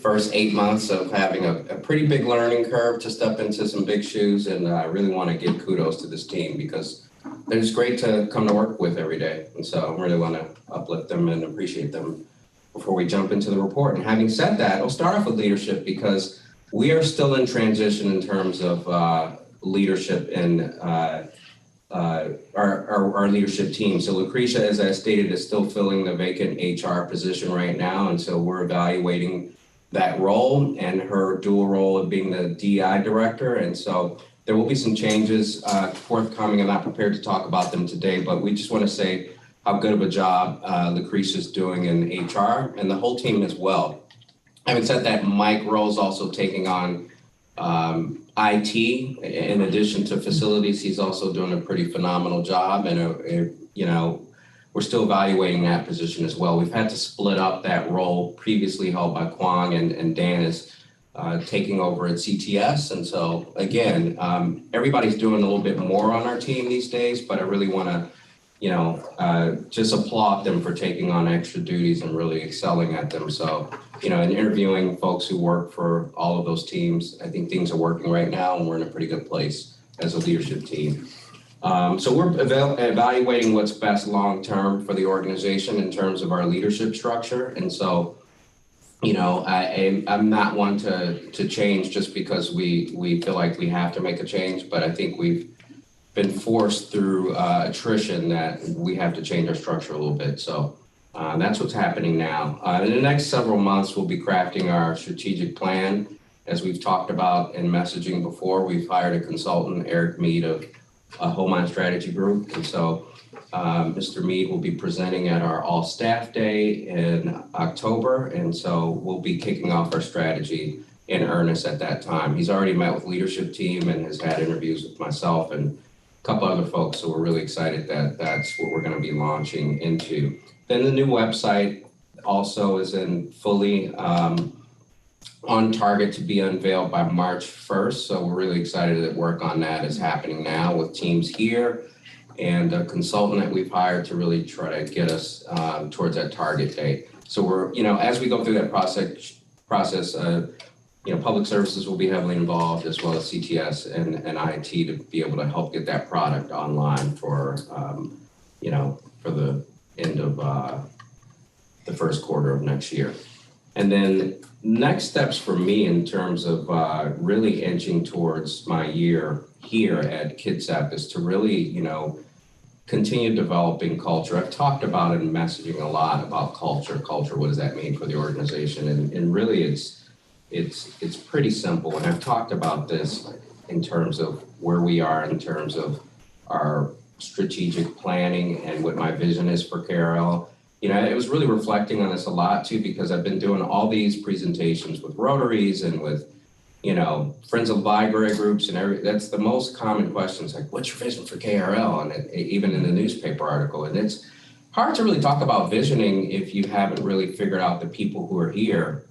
first 8 months of having a pretty big learning curve to step into some big shoes. And I really want to give kudos to this team because they're just great to come to work with every day. And so I really want to uplift them and appreciate them before we jump into the report. And having said that, I'll start off with leadership because we are still in transition in terms of leadership in our leadership team. So Lucretia, as I stated, is still filling the vacant HR position right now. And so we're evaluating that role and her dual role of being the DEI director. And so there will be some changes forthcoming. I'm not prepared to talk about them today, but we just want to say how good of a job Lucretia is doing in HR and the whole team as well. Having said that, Mike Rose also taking on IT in addition to facilities. He's also doing a pretty phenomenal job, and we're still evaluating that position as well. We've had to split up that role previously held by Kwong, and Dan is taking over at CTS. And so again, everybody's doing a little bit more on our team these days, but I really want to just applaud them for taking on extra duties and really excelling at them. So, in interviewing folks who work for all of those teams, I think things are working right now and we're in a pretty good place as a leadership team. So we're evaluating what's best long-term for the organization in terms of our leadership structure. And so, I'm not one to change just because we feel like we have to make a change, but I think we've been forced through attrition that we have to change our structure a little bit. So that's what's happening now. In the next several months, we'll be crafting our strategic plan. As we've talked about in messaging before, we've hired a consultant, Eric Mead of Homeland Strategy Group. And so Mr. Mead will be presenting at our all staff day in October. And so we'll be kicking off our strategy in earnest at that time. He's already met with leadership team and has had interviews with myself and couple other folks. So we're really excited that that's what we're going to be launching into. Then the new website also is in fully on target to be unveiled by March 1st. So we're really excited that work on that is happening now with teams here and a consultant that we've hired to really try to get us towards that target date. So we're, as we go through that process, public services will be heavily involved, as well as CTS and IT, to be able to help get that product online for, for the end of the first quarter of next year. And then next steps for me in terms of really inching towards my year here at Kitsap is to really, continue developing culture. I've talked about it in messaging a lot about culture. Culture, what does that mean for the organization? And really it's pretty simple. And I've talked about this in terms of where we are in terms of our strategic planning and what my vision is for KRL. It was really reflecting on this a lot too, because I've been doing all these presentations with Rotaries and with, friends of library groups and that's the most common questions, like, what's your vision for KRL? And even in the newspaper article. And it's hard to really talk about visioning if you haven't really figured out the people who are here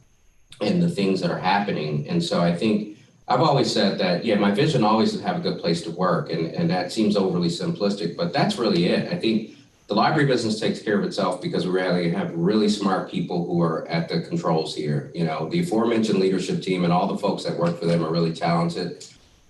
and the things that are happening. And so I think I've always said that, my vision always is to have a good place to work. And that seems overly simplistic, but that's really it. I think the library business takes care of itself because we really have really smart people who are at the controls here. The aforementioned leadership team and all the folks that work for them are really talented.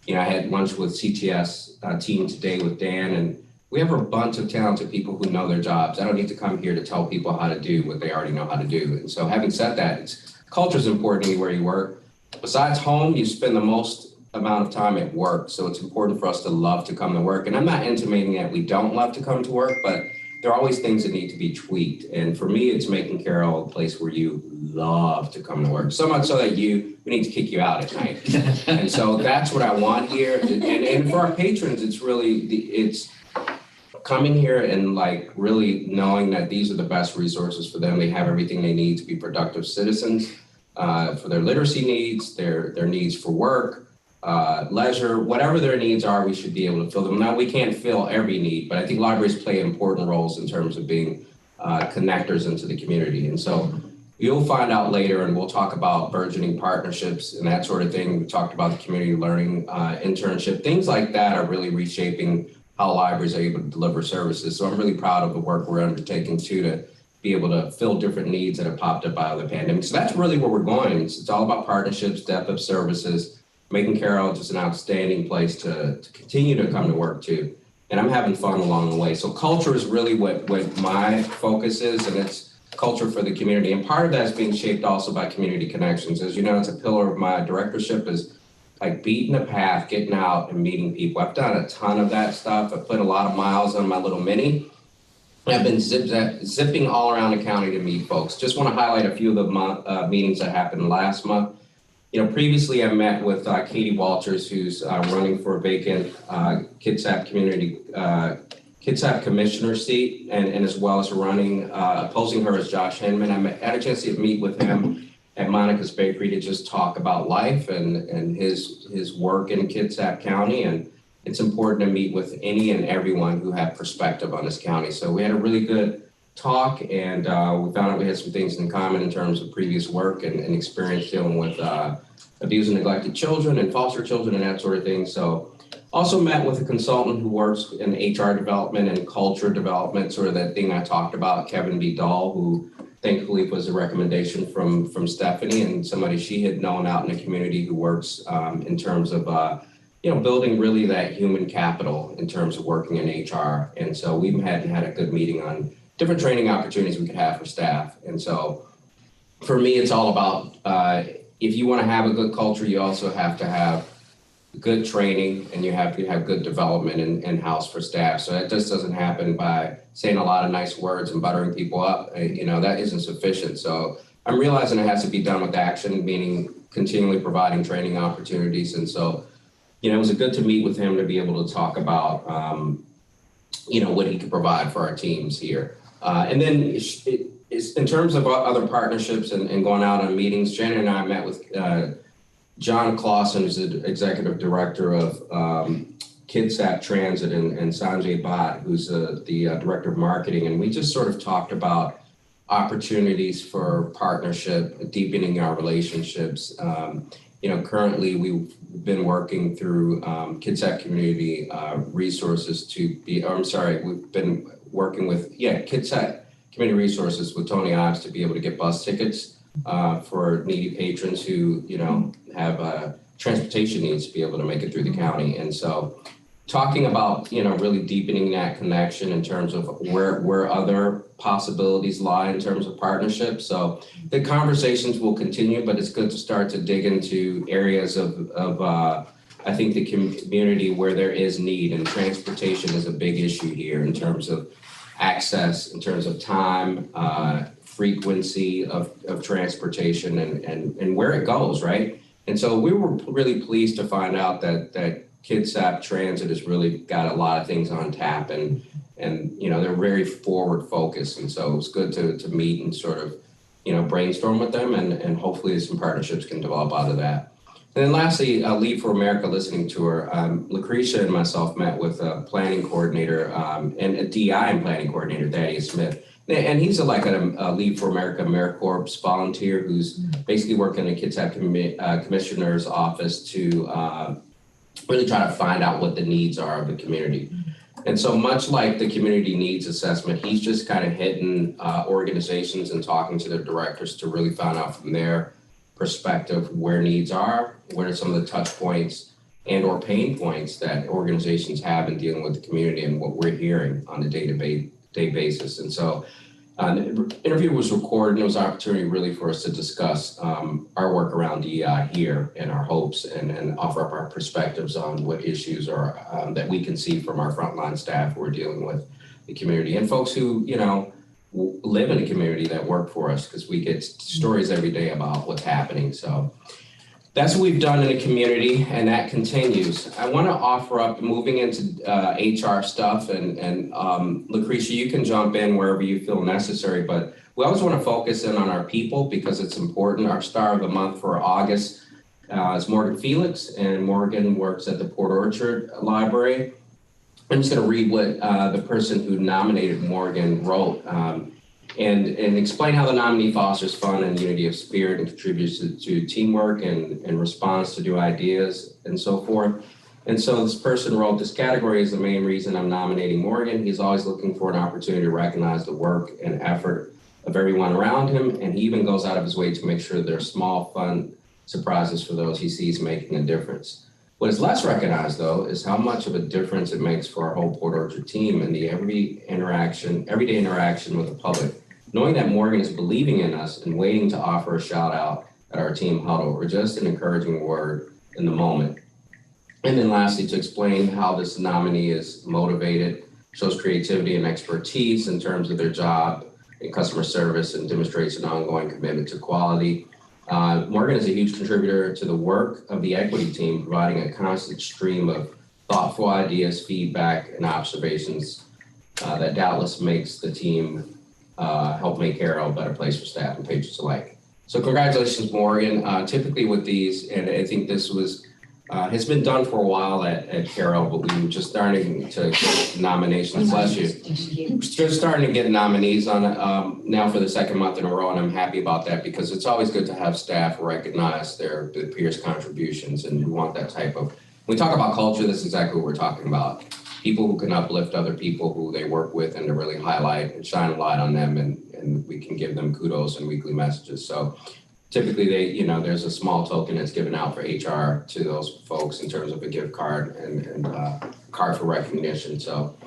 I had lunch with CTS team today with Dan, and we have a bunch of talented people who know their jobs. I don't need to come here to tell people how to do what they already know how to do. And so having said that, culture is important anywhere you work. Besides home, you spend the most amount of time at work. So it's important for us to love to come to work. And I'm not intimating that we don't love to come to work, but there are always things that need to be tweaked. And for me, it's making KRL a place where you love to come to work. So much so that we need to kick you out at night. And so that's what I want here. And for our patrons, it's coming here and really knowing that these are the best resources for them. They have everything they need to be productive citizens, for their literacy needs, their needs for work, leisure, whatever their needs are, we should be able to fill them. Now, we can't fill every need, but I think libraries play important roles in terms of being connectors into the community. And so you'll find out later, and we'll talk about burgeoning partnerships and that sort of thing. We talked about the community learning internship. Things like that are really reshaping how libraries are able to deliver services. So I'm really proud of the work we're undertaking too, to be able to fill different needs that have popped up out of the pandemic. So that's really where we're going. It's all about partnerships, depth of services, making KRL just an outstanding place to continue to come to work to. And I'm having fun along the way. So culture is really what my focus is, and it's culture for the community. And part of that is being shaped also by community connections. As you know, it's a pillar of my directorship, is beating a path, getting out and meeting people. I've done a ton of that stuff. I've put a lot of miles on my little Mini. I've been zipping all around the county to meet folks. Just want to highlight a few of the meetings that happened last month. Previously I met with Katie Walters, who's running for a vacant Kitsap commissioner seat, and as well as opposing her as Josh Hinman. I had a chance to meet with him at Monica's Bakery to just talk about life and his work in Kitsap County. And it's important to meet with any and everyone who had perspective on this county. So we had a really good talk, and we found out we had some things in common in terms of previous work and experience dealing with abused and neglected children and foster children and that sort of thing. So also met with a consultant who works in HR development and culture development, sort of that thing I talked about, Kevin B. Dahl, who thankfully was a recommendation from Stephanie and somebody she had known out in the community who works in terms of building really that human capital in terms of working in HR. And so we've had a good meeting on different training opportunities we could have for staff. And so for me, it's all about, if you want to have a good culture, you also have to have good training, and you have to have good development in-house for staff. So that just doesn't happen by saying a lot of nice words and buttering people up. That isn't sufficient. So I'm realizing it has to be done with action, meaning continually providing training opportunities. And so, it was good to meet with him to be able to talk about, what he could provide for our teams here. And then in terms of other partnerships and going out on meetings, Shannon and I met with John Clausen, who's the executive director of Kitsap Transit and Sanjay Bhatt, who's the director of marketing, and we just sort of talked about opportunities for partnership, deepening our relationships. Currently we've been working through Kitsap Community Resources we've been working with Kitsap Community Resources with Tony Ives to be able to get bus tickets for needy patrons who, have transportation needs to be able to make it through the county. And so talking about, really deepening that connection in terms of where other possibilities lie in terms of partnerships. So the conversations will continue, but it's good to start to dig into areas of I think the community where there is need, and transportation is a big issue here in terms of access, in terms of time, frequency of transportation and where it goes, right? And so we were really pleased to find out that Kitsap Transit has really got a lot of things on tap, and they're very forward focused. And so it's good to meet and sort of, brainstorm with them, and hopefully some partnerships can develop out of that. And then lastly, Lead for America listening tour. Lucretia and myself met with a planning coordinator and a DI and planning coordinator, Thaddeus Smith. And he's a Lead for America AmeriCorps volunteer who's basically working in the Kitsap Commissioner's office to really try to find out what the needs are of the community. And so much like the community needs assessment, he's just kind of hitting organizations and talking to their directors to really find out from their perspective where needs are, what are some of the touch points and or pain points that organizations have in dealing with the community and what we're hearing on a day-to-day basis. And so the interview was recorded, and it was an opportunity really for us to discuss our work around DEI here and our hopes and offer up our perspectives on what issues are that we can see from our frontline staff who are dealing with the community and folks who, live in a community that work for us, because we get stories every day about what's happening. So that's what we've done in the community, and that continues. I want to offer up, moving into HR stuff, and Lucretia, you can jump in wherever you feel necessary, but we always want to focus in on our people because it's important. Our star of the month for August is Morgan Felix, and Morgan works at the Port Orchard Library. I'm just going to read what the person who nominated Morgan wrote and explain how the nominee fosters fun and unity of spirit and contributes to teamwork and responds to new ideas and so forth. And so this person wrote, "This category is the main reason I'm nominating Morgan. He's always looking for an opportunity to recognize the work and effort of everyone around him, and he even goes out of his way to make sure there are small, fun surprises for those he sees making a difference. What is less recognized, though, is how much of a difference it makes for our whole Port Orchard team and the everyday interaction with the public. Knowing that Morgan is believing in us and waiting to offer a shout out at our team huddle, or just an encouraging word in the moment." And then lastly, to explain how this nominee is motivated, shows creativity and expertise in terms of their job in customer service, and demonstrates an ongoing commitment to quality. Morgan is a huge contributor to the work of the equity team, providing a constant stream of thoughtful ideas, feedback, and observations that doubtless makes the team help make Carroll a better place for staff and patrons alike. So congratulations, Morgan. Typically with these, and I think this was has been done for a while at Carroll, but we were just starting to get nominations. Bless you. Just starting to get nominees on it now for the second month in a row, and I'm happy about that because it's always good to have staff recognize their peers' contributions, and we want that type of. When we talk about culture, this is exactly what we're talking about. People who can uplift other people who they work with and to really highlight and shine a light on them, and we can give them kudos and weekly messages. So typically there's a small token that's given out for HR to those folks in terms of a gift card and card for recognition. So,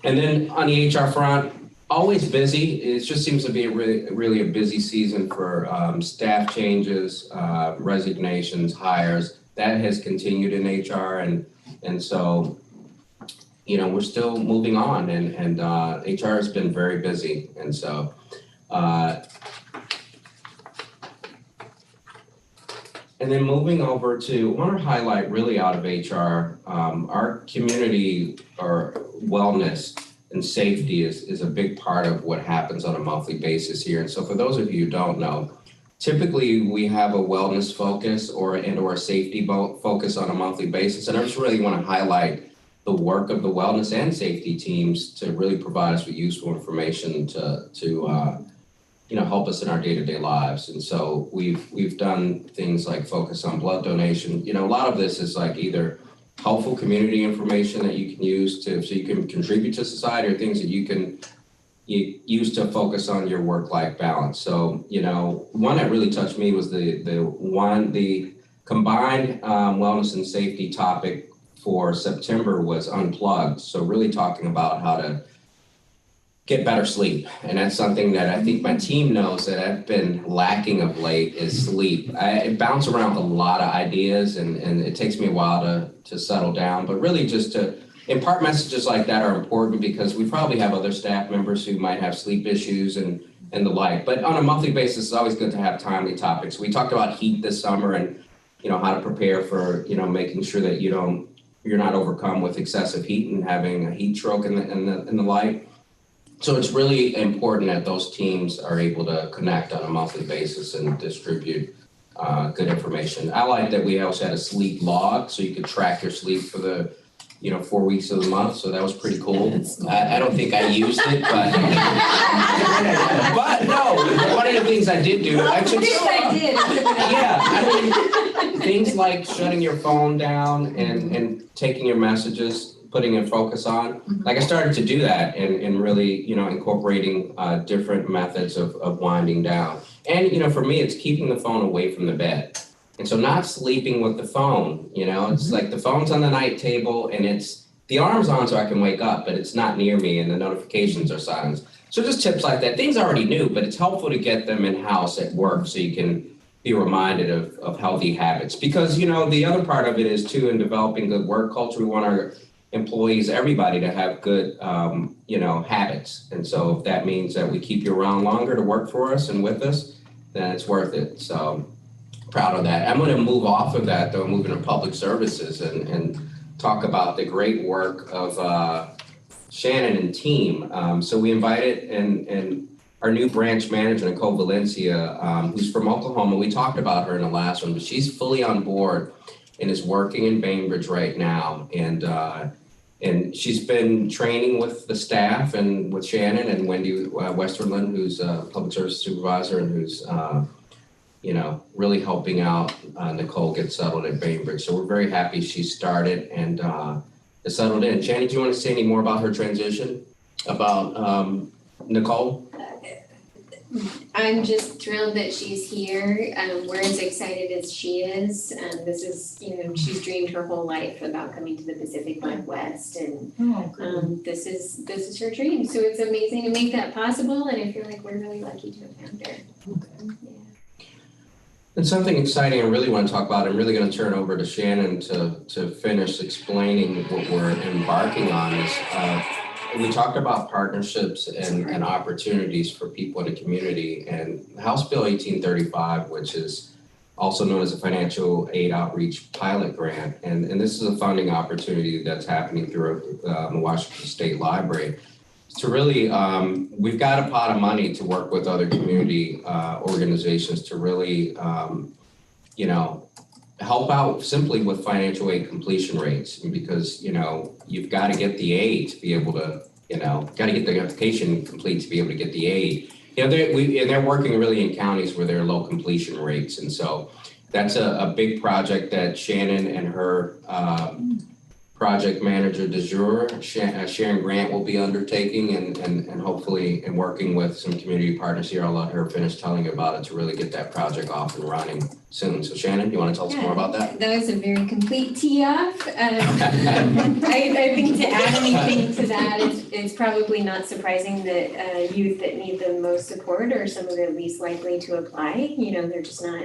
and then on the HR front, always busy. It just seems to be really a busy season for staff changes, resignations, hires. That has continued in HR, and so we're still moving on, and HR has been very busy, and so. And then moving over to, I want to highlight really out of HR, our community or wellness and safety is a big part of what happens on a monthly basis here. And so for those of you who don't know, typically we have a wellness focus or a safety focus on a monthly basis. And I just really want to highlight the work of the wellness and safety teams to really provide us with useful information to help us in our day-to-day lives. And so we've done things like focus on blood donation. A lot of this is like either helpful community information that you can use so you can contribute to society, or things that you use to focus on your work-life balance. So, one that really touched me was the combined wellness and safety topic for September was unplugged. So really talking about how to get better sleep. And that's something that I think my team knows that I've been lacking of late is sleep. I bounce around with a lot of ideas and it takes me a while to settle down, but really just to impart messages like that are important because we probably have other staff members who might have sleep issues and the like. But on a monthly basis, it's always good to have timely topics. We talked about heat this summer and, how to prepare for, making sure that you're not overcome with excessive heat and having a heat stroke and the like. So it's really important that those teams are able to connect on a monthly basis and distribute good information. I like that we also had a sleep log so you could track your sleep for the 4 weeks of the month. So that was pretty cool. I don't think I used it, but but no, one of the things I did do, actually, things like shutting your phone down and taking your messages, putting a focus on. Like I started to do that and really, incorporating different methods of winding down. And, for me, it's keeping the phone away from the bed. And so not sleeping with the phone, it's like the phone's on the night table and the alarm's on so I can wake up, but it's not near me and the notifications are silenced. So just tips like that. Things I already knew, but it's helpful to get them in-house at work so you can be reminded of healthy habits. Because, the other part of it is too, in developing good work culture, we want our employees, everybody to have good, habits. And so if that means that we keep you around longer to work for us and with us, then it's worth it. So proud of that. I'm going to move off of that, though, move into public services and talk about the great work of Shannon and team. So we invited and our new branch manager, Nicole Valencia, who's from Oklahoma. We talked about her in the last one, but she's fully on board and is working in Bainbridge right now. And she's been training with the staff and with Shannon and Wendy Westerland, who's a public service supervisor and who's really helping out Nicole get settled at Bainbridge. So we're very happy she started and is settled in. Shannon, do you want to say any more about her transition, about Nicole? I'm just thrilled that she's here. We're as excited as she is. This is, she's dreamed her whole life about coming to the Pacific Northwest, and this is her dream. So it's amazing to make that possible, and I feel like we're really lucky to have found her. Yeah. And something exciting I really want to talk about, I'm really going to turn over to Shannon to finish explaining what we're embarking on is we talked about partnerships and opportunities for people in the community, and House Bill 1835, which is also known as a financial aid outreach pilot grant. And this is a funding opportunity that's happening through the Washington State Library. To really, we've got a pot of money to work with other community organizations to really, help out simply with financial aid completion rates, because, you've got to get the aid to be able to, got to get the application complete to be able to get the aid. They're working really in counties where there are low completion rates. And so that's a big project that Shannon and her project manager de jour, Sharon Grant, will be undertaking and hopefully in working with some community partners here. I'll let her finish telling you about it to really get that project off and running soon. So Shannon, you want to tell us more about that? That was a very complete tee-off. I think to add anything to that, it's probably not surprising that youth that need the most support are some of the least likely to apply. They're just not,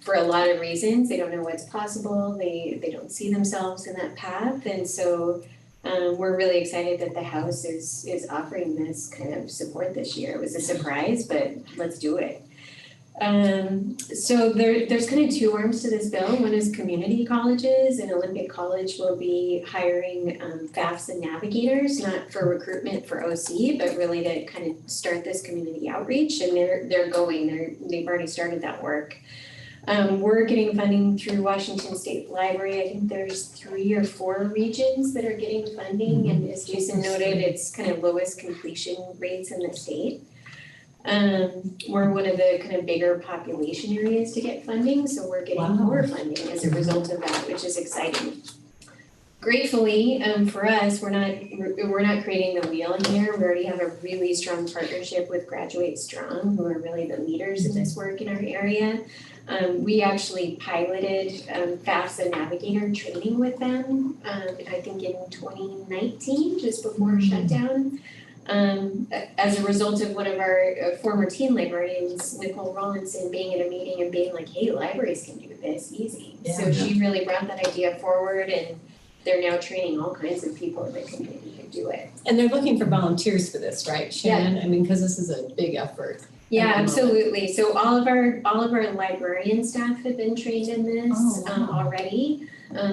for a lot of reasons. They don't know what's possible. They don't see themselves in that path. And so we're really excited that the House is offering this kind of support this year. It was a surprise, but let's do it. So there's kind of two arms to this bill. One is community colleges, and Olympic College will be hiring FAFSA and navigators, not for recruitment for OC, but really to kind of start this community outreach. And they've already started that work. We're getting funding through Washington State Library. I think there's 3 or 4 regions that are getting funding, and as Jason noted, it's kind of lowest completion rates in the state. We're one of the kind of bigger population areas to get funding, so we're getting more funding as a result of that, which is exciting. Gratefully, for us, we're not creating the wheel here. We already have a really strong partnership with Graduate Strong, who are really the leaders in this work in our area. We actually piloted FAFSA Navigator training with them, I think in 2019, just before shutdown. As a result of one of our former teen librarians, Nicole Rollinson, being in a meeting and being like, hey, libraries can do this easy. So she really brought that idea forward, and they're now training all kinds of people in the community to do it. And they're looking for volunteers for this, right, Shannon? I mean, because this is a big effort. Yeah, absolutely. So all of our librarian staff have been trained in this already.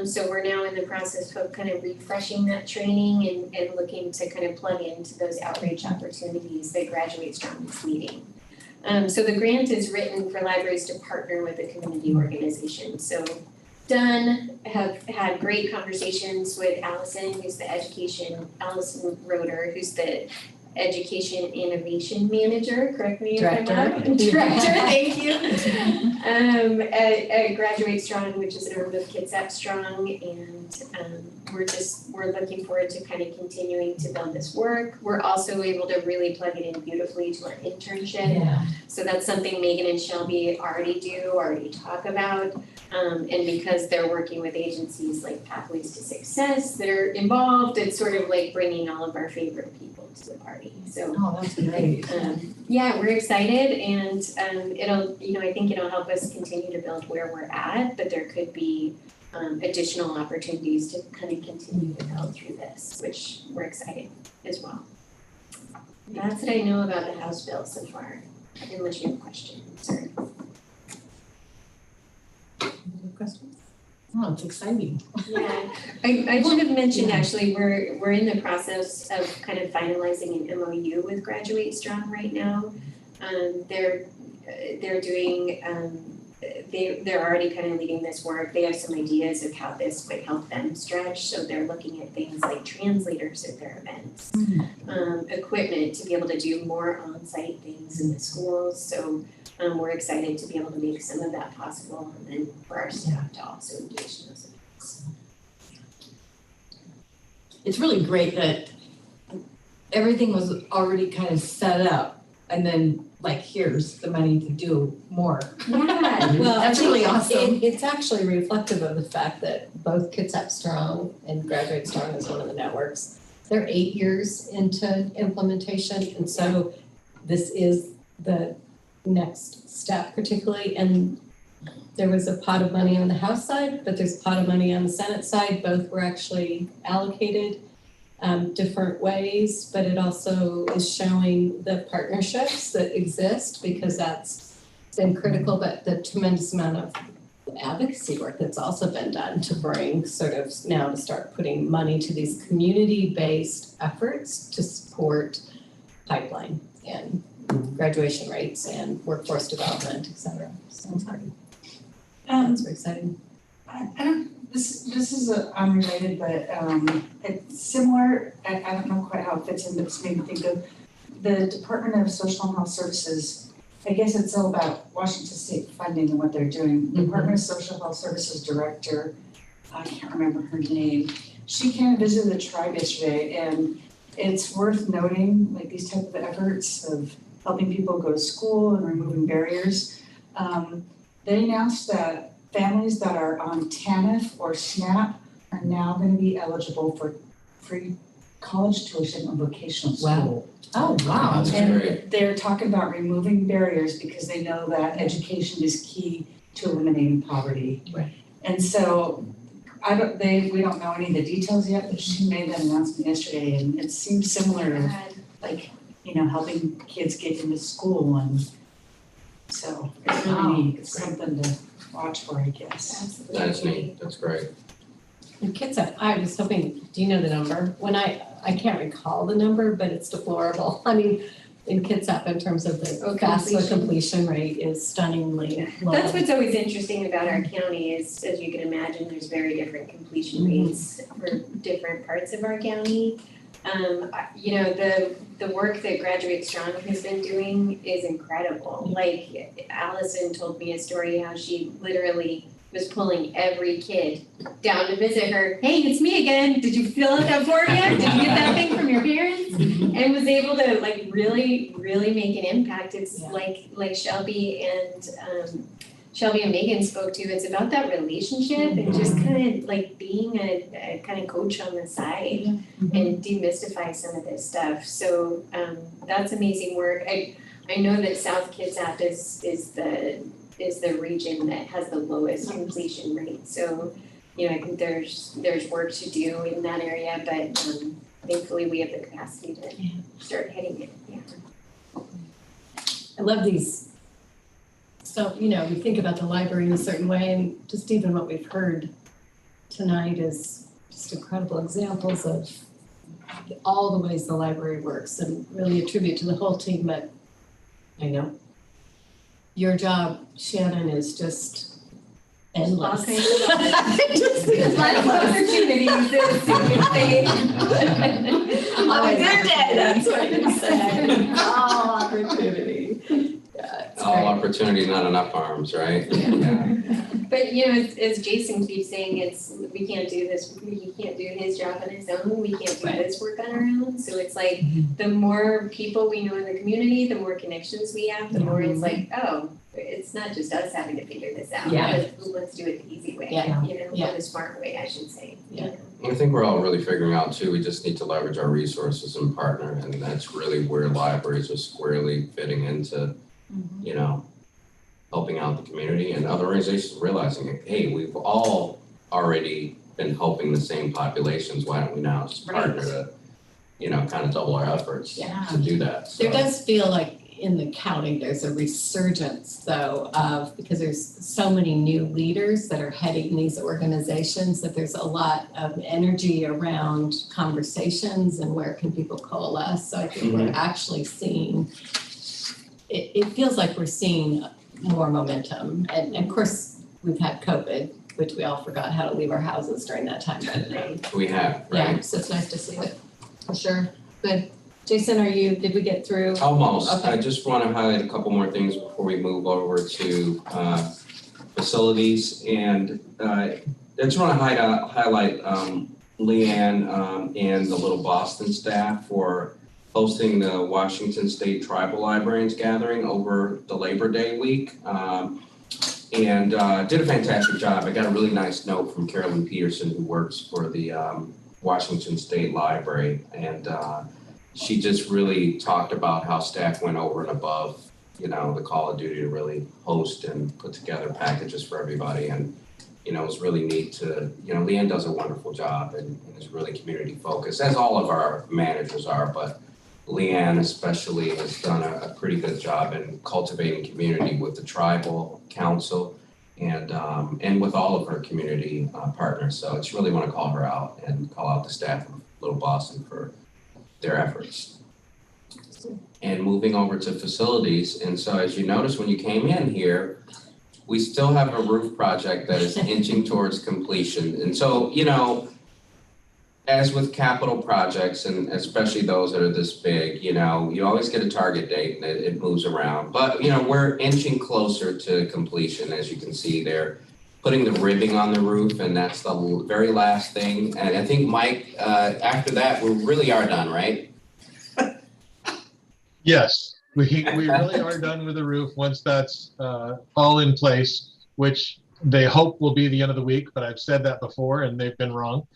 So we're now in the process of kind of refreshing that training and looking to kind of plug into those outreach opportunities that Graduate Strong is leading. So the grant is written for libraries to partner with a community organization. So have had great conversations with Allison Roeder, who's the Education Innovation Manager, correct me if I'm wrong. Director, thank you. At Graduate Strong, which is an arm of Kitsap Strong, and we're looking forward to kind of continuing to build this work. We're also able to really plug it in beautifully to our internship. Yeah. So that's something Megan and Shelby already talk about. And because they're working with agencies like Pathways to Success that are involved, it's sort of like bringing all of our favorite people to the party. So that's great. Yeah, we're excited, and I think it'll help us continue to build where we're at, but there could be additional opportunities to kind of continue to build through this, which we're excited as well. That's what I know about the House bill so far, unless you have questions or. Questions? Oh, it's exciting. Yeah, I should have mentioned actually, we're in the process of kind of finalizing an MOU with Graduate Strong right now. They're doing, they're already kind of leading this work. They have some ideas of how this would help them stretch. So they're looking at things like translators at their events, equipment to be able to do more on-site things in the schools. So we're excited to be able to make some of that possible, and then for our staff to also engage in those events. It's really great that everything was already kind of set up, and then like, here's the money to do more. Yeah, well, That's really awesome. It's actually reflective of the fact that both Kitsap Strong and Graduate Strong is one of the networks. They're 8 years into implementation, and so this is the next step particularly, and there was a pot of money on the House side, but there's a pot of money on the Senate side. Both were actually allocated different ways, but it also is showing the partnerships that exist, because that's been critical, but the tremendous amount of advocacy work that's also been done to bring sort of now to start putting money to these community-based efforts to support pipeline and graduation rates and workforce development, et cetera. So it's very exciting. This is unrelated, but it's similar. I don't know quite how it fits in, but it's made me think of the Department of Social and Health Services. I guess it's all about Washington State funding and what they're doing. The Department of Social Health Services Director, I can't remember her name. She came and visited the tribe yesterday, and it's worth noting, like, these type of efforts of helping people go to school and removing barriers. They announced that families that are on TANF or SNAP are now going to be eligible for free college tuition or vocational school. Oh, wow. That's And great. they're talking about removing barriers because they know that education is key to eliminating poverty. Right. And so we don't know any of the details yet, but she made that announcement yesterday, and it seems similar to, like, helping kids get into school, and so it's really neat. It's something to watch for, I guess. Absolutely. That's neat, that's great. And Kitsap, I was hoping, do you know the number? When I can't recall the number, but it's deplorable. I mean, in Kitsap in terms of the FAFSA completion rate is stunningly low. That's what's always interesting about our county is, as you can imagine, there's very different completion rates for different parts of our county. You know, the work that Graduate Strong has been doing is incredible. Like Allison told me a story how she literally was pulling every kid down to visit her. Hey, it's me again. Did you fill out that form yet? Did you get that thing from your parents? And was able to like really make an impact. It's like Shelby and Megan spoke to. It's about that relationship and just kind of like being a kind of coach on the side and demystify some of this stuff. So that's amazing work. I know that South Kitsap is the region that has the lowest completion rate. So, you know, I think there's work to do in that area, but thankfully we have the capacity to start hitting it. Yeah. I love these. So, you know, we think about the library in a certain way, and just even what we've heard tonight is just incredible examples of all the ways the library works, and really a tribute to the whole team. But I know your job, Shannon, is just endless. All kinds of lots of opportunities. That's what it said. All opportunity. Yeah, all opportunity, not enough arms, right? Yeah. But you know, as Jason keeps saying, we can't do this. He can't do his job on his own. We can't do this work on our own. So it's like the more people we know in the community, the more connections we have, the more it's like, oh, it's not just us having to figure this out. Yeah. Let's do it the easy way. Yeah. You know, or the smart way, I should say. Yeah. I think we're all really figuring out too, we just need to leverage our resources and partner, and that's really where libraries are squarely fitting into, you know, helping out the community, and other organizations realizing, hey, we've all already been helping the same populations, why don't we now just partner to, you know, kind of double our efforts to do that. So. There does feel like in the county, there's a resurgence though of, because there's so many new leaders that are heading these organizations, that there's a lot of energy around conversations and where can people coalesce. So I think we're actually seeing, it feels like we're seeing more momentum. And of course, we've had COVID, which we all forgot how to leave our houses during that time. But, we have, right? Yeah, so it's nice to see it, for sure. Good. Jason, did we get through? Almost. Okay. I just want to highlight a couple more things before we move over to facilities. And I just want to highlight Leanne and the Little Boston staff for hosting the Washington State Tribal Librarians Gathering over the Labor Day week. And did a fantastic job. I got a really nice note from Carolyn Peterson, who works for the Washington State Library. And she just really talked about how staff went over and above, you know, the call of duty to really host and put together packages for everybody. And, you know, it was really neat to, you know, Leanne does a wonderful job and is really community focused, as all of our managers are, but Leanne especially has done a pretty good job in cultivating community with the tribal council and with all of her community partners. So I just really want to call her out and call out the staff of Little Boston for their efforts. And moving over to facilities, and so as you notice when you came in here, we still have a roof project that is inching towards completion. And so, you know, as with capital projects, and especially those that are this big, you know, you always get a target date and it moves around. But, you know, we're inching closer to completion, as you can see there. Putting the ribbing on the roof, and that's the very last thing. And I think, Mike, after that, we really are done, right? Yes, we really are done with the roof once that's all in place, which they hope will be the end of the week, but I've said that before and they've been wrong.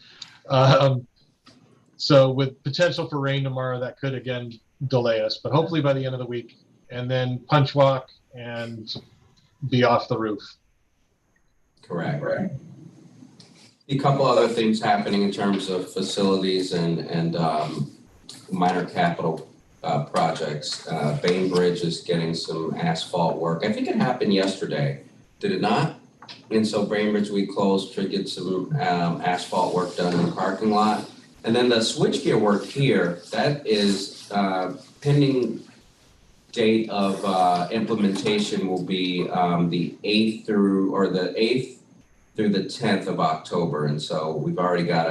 So with potential for rain tomorrow, that could again delay us, but hopefully by the end of the week, and then punch walk and be off the roof. Correct. A couple other things happening in terms of facilities and minor capital projects. Bainbridge is getting some asphalt work. I think it happened yesterday, did it not? And so Bainbridge, we closed to get some asphalt work done in the parking lot. And then the switchgear work here, that is pending date of implementation will be the 8th through the 10th of October. And so we've already got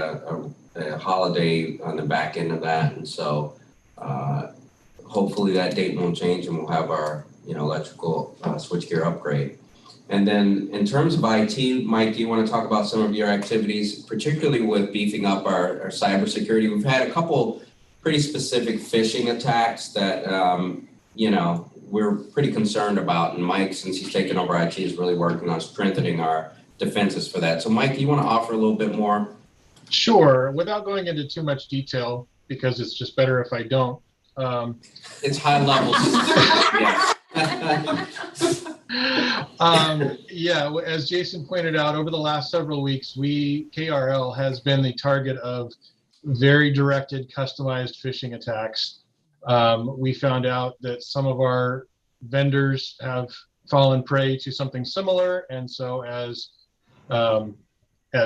a holiday on the back end of that. And so hopefully that date won't change and we'll have our electrical switchgear upgrade. And then in terms of IT, Mike, do you want to talk about some of your activities, particularly with beefing up our cybersecurity? We've had a couple pretty specific phishing attacks that, we're pretty concerned about. And Mike, since he's taken over IT, is really working on strengthening our defenses for that. So Mike, do you want to offer a little bit more? Sure. Without going into too much detail, because it's just better if I don't. It's high level. Yeah, as Jason pointed out, over the last several weeks, KRL has been the target of very directed, customized phishing attacks. We found out that some of our vendors have fallen prey to something similar, and so as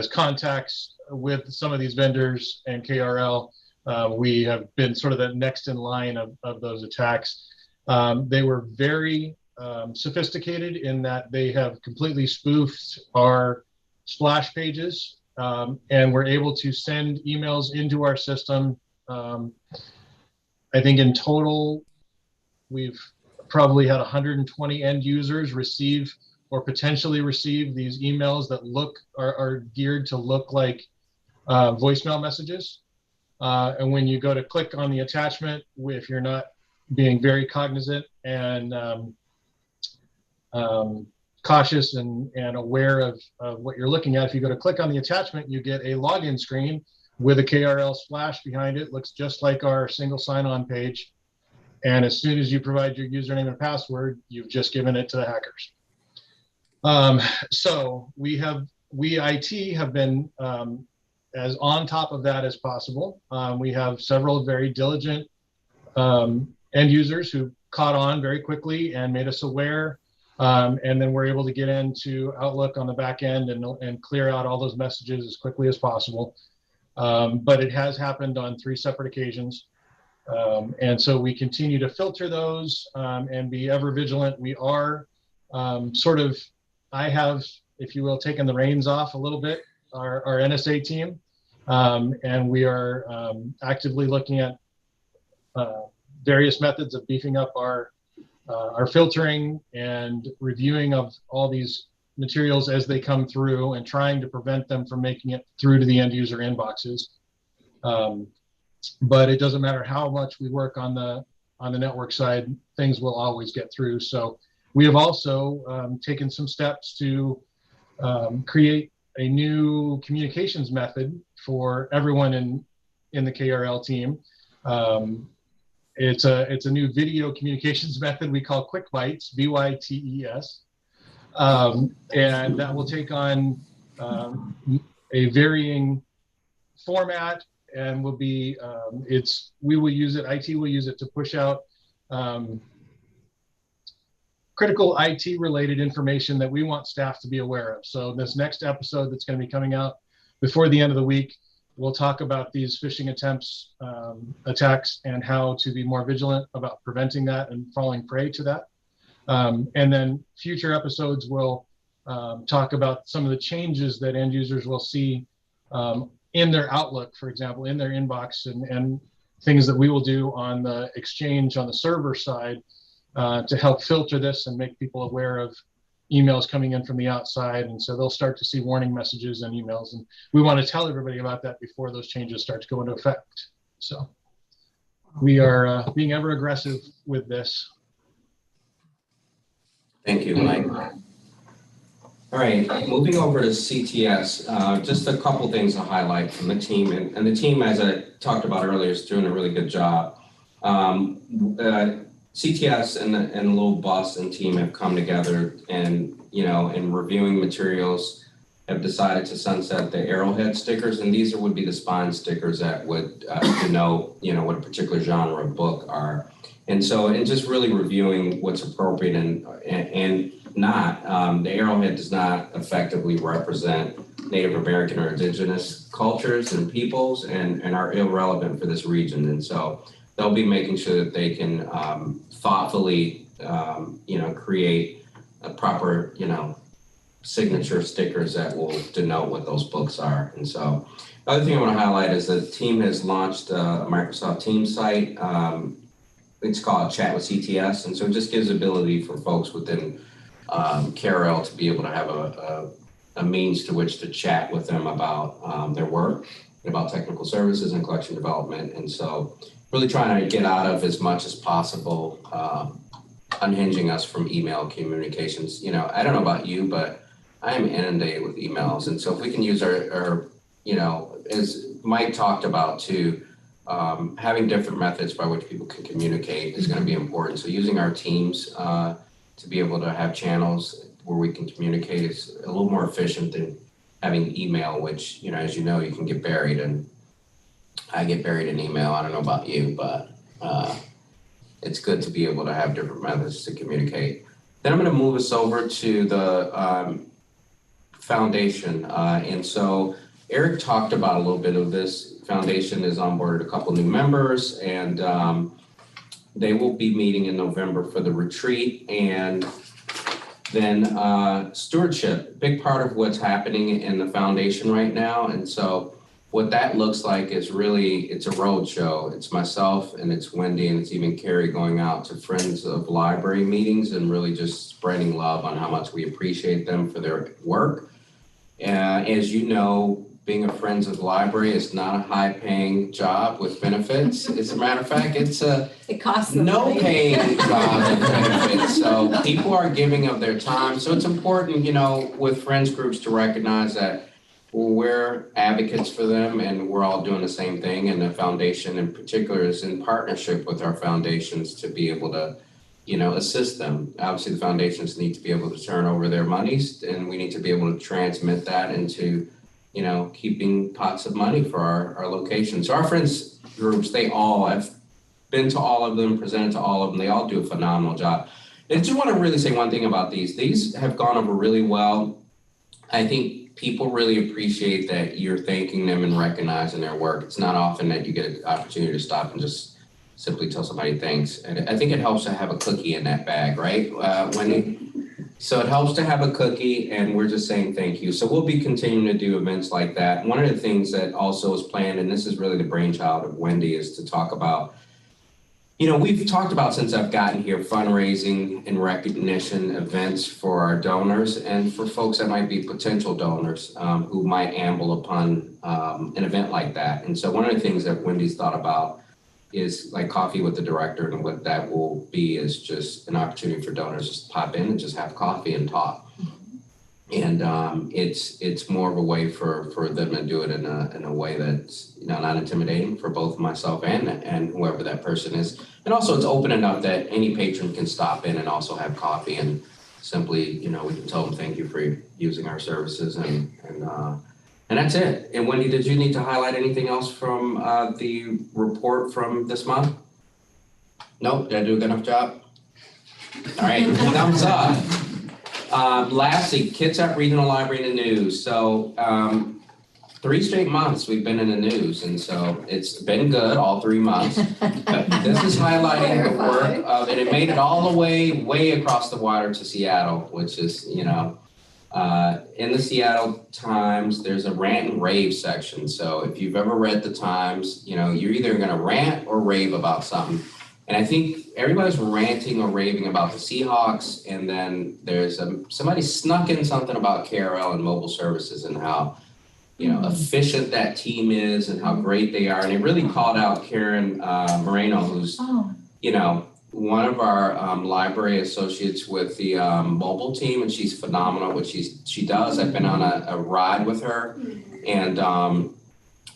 contacts with some of these vendors and KRL, we have been sort of the next in line of those attacks. They were very sophisticated in that they have completely spoofed our splash pages and were able to send emails into our system. I think in total, we've probably had 120 end users receive or potentially receive these emails that are geared to look like voicemail messages. And when you go to click on the attachment, if you're not being very cognizant and cautious and aware of what you're looking at, if you go to click on the attachment, you get a login screen with a KRL splash behind it. Looks just like our single sign-on page. And as soon as you provide your username and password, you've just given it to the hackers. So we IT have been as on top of that as possible. We have several very diligent end users who caught on very quickly and made us aware. And then we're able to get into Outlook on the back end and clear out all those messages as quickly as possible. But it has happened on 3 separate occasions. And so we continue to filter those and be ever vigilant. We are I have, if you will, taken the reins off a little bit, our NSA team. And we are actively looking at various methods of beefing up our filtering and reviewing of all these materials as they come through and trying to prevent them from making it through to the end user inboxes. But it doesn't matter how much we work on the network side, things will always get through. So we have also taken some steps to create a new communications method for everyone in the KRL team. It's a new video communications method we call Quick Bites, BYTES. And that will take on a varying format and will be, IT will use it to push out critical IT related information that we want staff to be aware of. So this next episode that's going to be coming out before the end of the week, we'll talk about these phishing attacks and how to be more vigilant about preventing that and falling prey to that. And then future episodes will talk about some of the changes that end users will see in their Outlook, for example, in their inbox, and things that we will do on the Exchange on the server side to help filter this and make people aware of emails coming in from the outside. And so they'll start to see warning messages and emails. And we want to tell everybody about that before those changes start to go into effect. So we are being ever aggressive with this. Thank you, Mike. All right, moving over to CTS, just a couple things to highlight from the team. And the team, as I talked about earlier, is doing a really good job. CTS and the little Boston team have come together and, in reviewing materials, have decided to sunset the arrowhead stickers. And these would be the spine stickers that would denote, what a particular genre of book are. And so, in just really reviewing what's appropriate and not, the arrowhead does not effectively represent Native American or indigenous cultures and peoples and are irrelevant for this region. And so they'll be making sure that they can thoughtfully, create a proper, signature stickers that will denote what those books are. And so the other thing I want to highlight is the team has launched a Microsoft Teams site. It's called Chat with CTS. And so it just gives ability for folks within KRL to be able to have a means to which to chat with them about their work, about technical services and collection development. And so really trying to get out of as much as possible, unhinging us from email communications. I don't know about you, but I am inundated with emails. And so if we can use our as Mike talked about too, having different methods by which people can communicate is going to be important. So using our teams to be able to have channels where we can communicate is a little more efficient than having email, which, as you know, you can get buried, and I get buried in email. I don't know about you, but it's good to be able to have different methods to communicate. Then I'm going to move us over to the foundation. And so Eric talked about a little bit of this. Foundation has onboarded a couple new members, and they will be meeting in November for the retreat. And then stewardship, big part of what's happening in the foundation right now. And so what that looks like is really, it's a road show. It's myself and it's Wendy and it's even Carrie going out to Friends of Library meetings and really just spreading love on how much we appreciate them for their work. As you know, being a Friends of the Library is not a high-paying job with benefits. As a matter of fact, it's It costs them money. no-paying job with benefits. So people are giving of their time. So it's important, with Friends groups to recognize that we're advocates for them and we're all doing the same thing. And the foundation in particular is in partnership with our foundations to be able to, assist them. Obviously, the foundations need to be able to turn over their monies, and we need to be able to transmit that into keeping pots of money for our locations. So our Friends groups, they all have been to all of them, presented to all of them. They all do a phenomenal job. I just want to really say one thing about these. These have gone over really well. I think people really appreciate that you're thanking them and recognizing their work. It's not often that you get an opportunity to stop and just simply tell somebody thanks. And I think it helps to have a cookie in that bag, right, Wendy? So it helps to have a cookie, and we're just saying thank you. So we'll be continuing to do events like that. One of the things that also is planned, and this is really the brainchild of Wendy, is to talk about, we've talked about since I've gotten here, fundraising and recognition events for our donors and for folks that might be potential donors who might amble upon an event like that. And so one of the things that Wendy's thought about is like coffee with the director, and what that will be is just an opportunity for donors just to pop in and just have coffee and talk. And it's more of a way for them to do it in a way that's not intimidating for both myself and whoever that person is. And also it's open enough that any patron can stop in and also have coffee, and simply we can tell them thank you for using our services, and that's it. And Wendy, did you need to highlight anything else from the report from this month? Nope, did I do a good enough job? All right, thumbs up. Lastly, Kitsap Regional Library in the news. So 3 straight months we've been in the news, and so it's been good all 3 months. But this is highlighting the work of, and it made it all the way across the water to Seattle, which is, in the Seattle Times, there's a rant and rave section. So if you've ever read the Times, you're either going to rant or rave about something. And I think everybody's ranting or raving about the Seahawks. And then there's somebody snuck in something about KRL and mobile services and how, efficient that team is and how great they are. And it really called out Karen Moreno, who's, one of our library associates with the mobile team, and she's phenomenal at what she does. I've been on a ride with her, and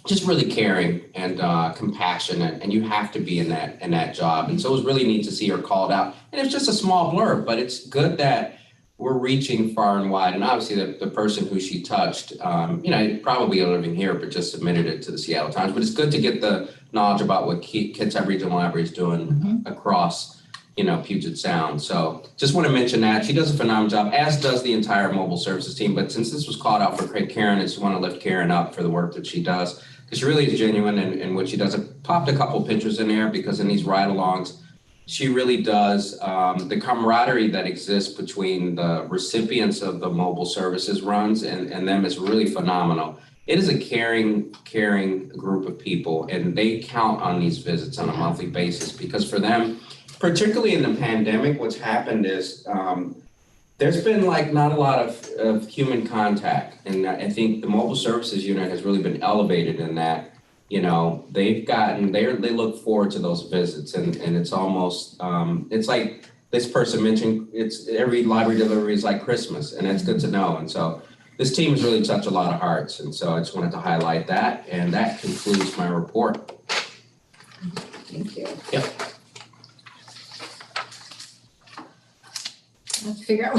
just really caring and compassionate, and you have to be in that job. And so it was really neat to see her called out. And it's just a small blurb, but it's good that we're reaching far and wide. And obviously the person who she touched, probably living here, but just submitted it to the Seattle Times. But it's good to get the knowledge about what Kitsap Regional Library is doing across, Puget Sound. So just want to mention that. She does a phenomenal job, as does the entire mobile services team. But since this was called out for Karen, I just want to lift Karen up for the work that she does, because she really is genuine in what she does. I popped a couple pictures in there because in these ride-alongs, she really does, the camaraderie that exists between the recipients of the mobile services runs and them is really phenomenal. It is a caring group of people, and they count on these visits on a monthly basis because for them, particularly in the pandemic, what's happened is there's been like not a lot of human contact. And I think the mobile services unit has really been elevated in that, you know, they look forward to those visits and it's almost, it's like this person mentioned, it's every library delivery is like Christmas, and that's good to know. And so this team has really touched a lot of hearts. And so I just wanted to highlight that. And that concludes my report. Thank you. Yep. Let's figure out,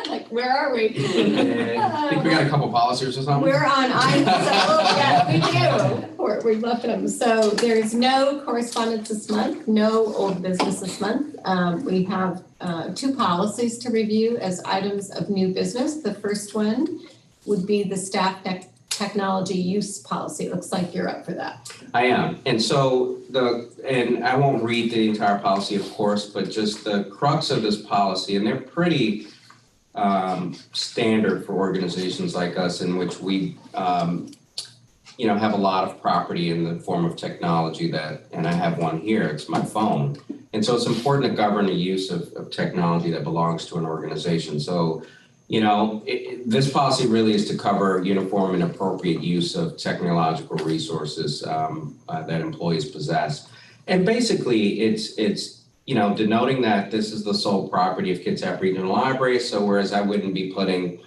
like, where are we? I think we got a couple policies or something. We're on yeah, we do. We've left them. So there's no correspondence this month, no old business this month. We have 2 policies to review as items of new business. The first one would be the staff technology use policy. It looks like you're up for that. I am. And so and I won't read the entire policy, of course, but just the crux of this policy, and they're pretty standard for organizations like us in which we, you know, have a lot of property in the form of technology and I have one here, it's my phone. And so it's important to govern the use of technology that belongs to an organization. So, you know, this policy really is to cover uniform and appropriate use of technological resources that employees possess. And basically, it's you know, denoting that this is the sole property of Kitsap Regional Library. So whereas I wouldn't be putting,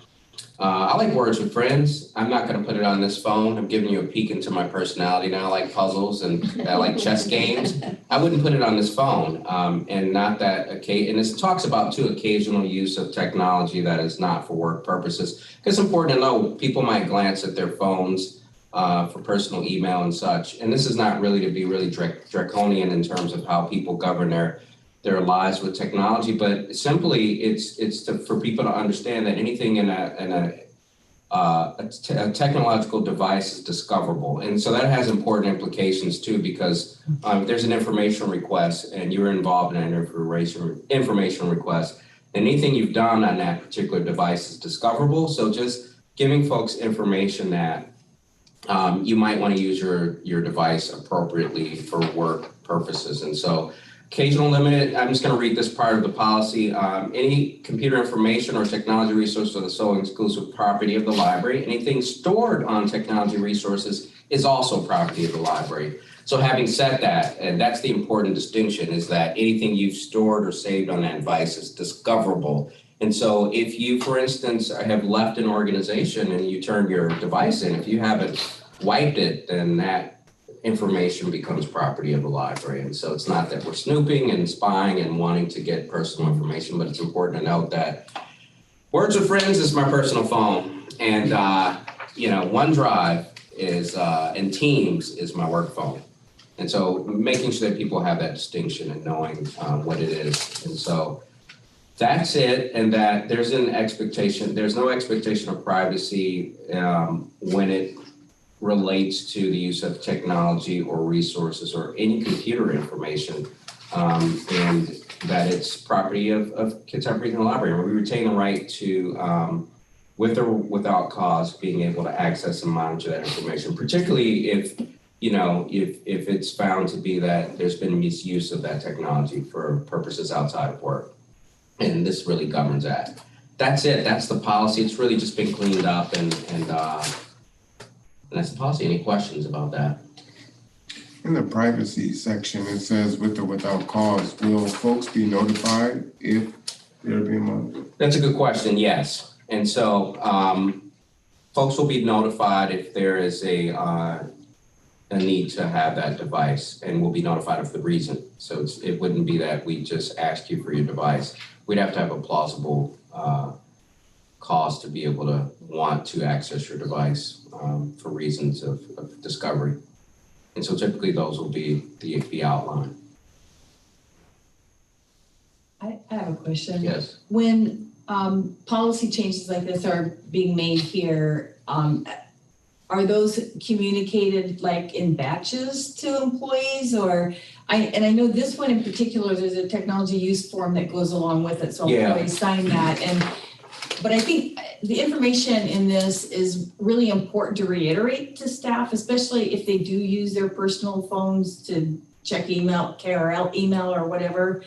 I like Words with Friends. I'm not going to put it on this phone. I'm giving you a peek into my personality now. I like puzzles and I like chess games. I wouldn't put it on this phone. And not that, and it talks about too occasional use of technology that is not for work purposes. It's important to know people might glance at their phones for personal email and such. And this is not really to be really draconian in terms of how people govern their lives with technology, but simply it's for people to understand that anything in a technological device is discoverable. And so that has important implications too, because if there's an information request and you're involved in an information request, anything you've done on that particular device is discoverable. So just giving folks information that you might want to use your device appropriately for work purposes. And so occasional limited, I'm just going to read this part of the policy. Any computer information or technology resource are the sole and exclusive property of the library. Anything stored on technology resources is also property of the library. So having said that, and that's the important distinction, is that anything you've stored or saved on that device is discoverable. And so if you, for instance, have left an organization and you turn your device in, if you haven't wiped it, then that information becomes property of the library. And so it's not that we're snooping and spying and wanting to get personal information, but it's important to note that Words with Friends is my personal phone. And, you know, OneDrive is, and Teams is my work phone. And so making sure that people have that distinction and knowing what it is. And so that's it, and that there's no expectation of privacy when it relates to the use of technology or resources or any computer information, and that it's property of Kitsap Regional Library. And we retain the right to, with or without cause, being able to access and monitor that information, particularly if, you know, if it's found to be that there's been misuse of that technology for purposes outside of work. And this really governs that. That's it. That's the policy. It's really just been cleaned up, and that's the policy. Any questions about that? In the privacy section, it says with or without cause. Will folks be notified if they're being monitored? That's a good question. Yes. And so folks will be notified if there is a need to have that device, and we'll be notified of the reason. So it wouldn't be that we just ask you for your device. We'd have to have a plausible cause to be able to want to access your device for reasons of discovery. And so typically those will be the outline. I have a question. Yes. When policy changes like this are being made here, are those communicated like in batches to employees or? I know this one in particular, there's a technology use form that goes along with it, so Yeah. employees sign that. But I think the information in this is really important to reiterate to staff, especially if they do use their personal phones to check email, KRL email or whatever,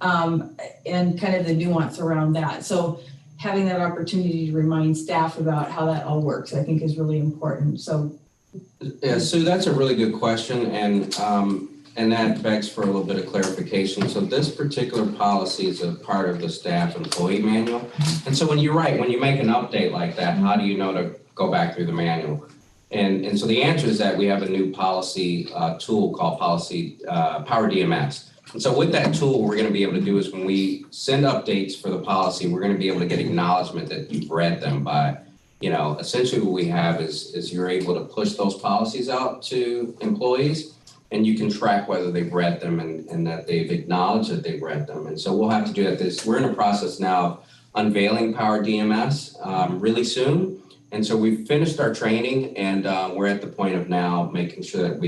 and kind of the nuance around that. So having that opportunity to remind staff about how that all works, I think is really important. So. Yeah, Sue, that's a really good question, and that begs for a little bit of clarification. So this particular policy is a part of the staff employee manual. And so when you're right, when you make an update like that, how do you know to go back through the manual? And so the answer is that we have a new policy tool called Policy Power DMS. And so with that tool, what we're going to be able to do is when we send updates for the policy, we're going to be able to get acknowledgement that you've read them by, essentially what we have is you're able to push those policies out to employees. And you can track whether they've read them and that they've acknowledged that they've read them. And so we'll have to do that. We're in a process now of unveiling Power DMS really soon. And so we've finished our training and we're at the point of now making sure that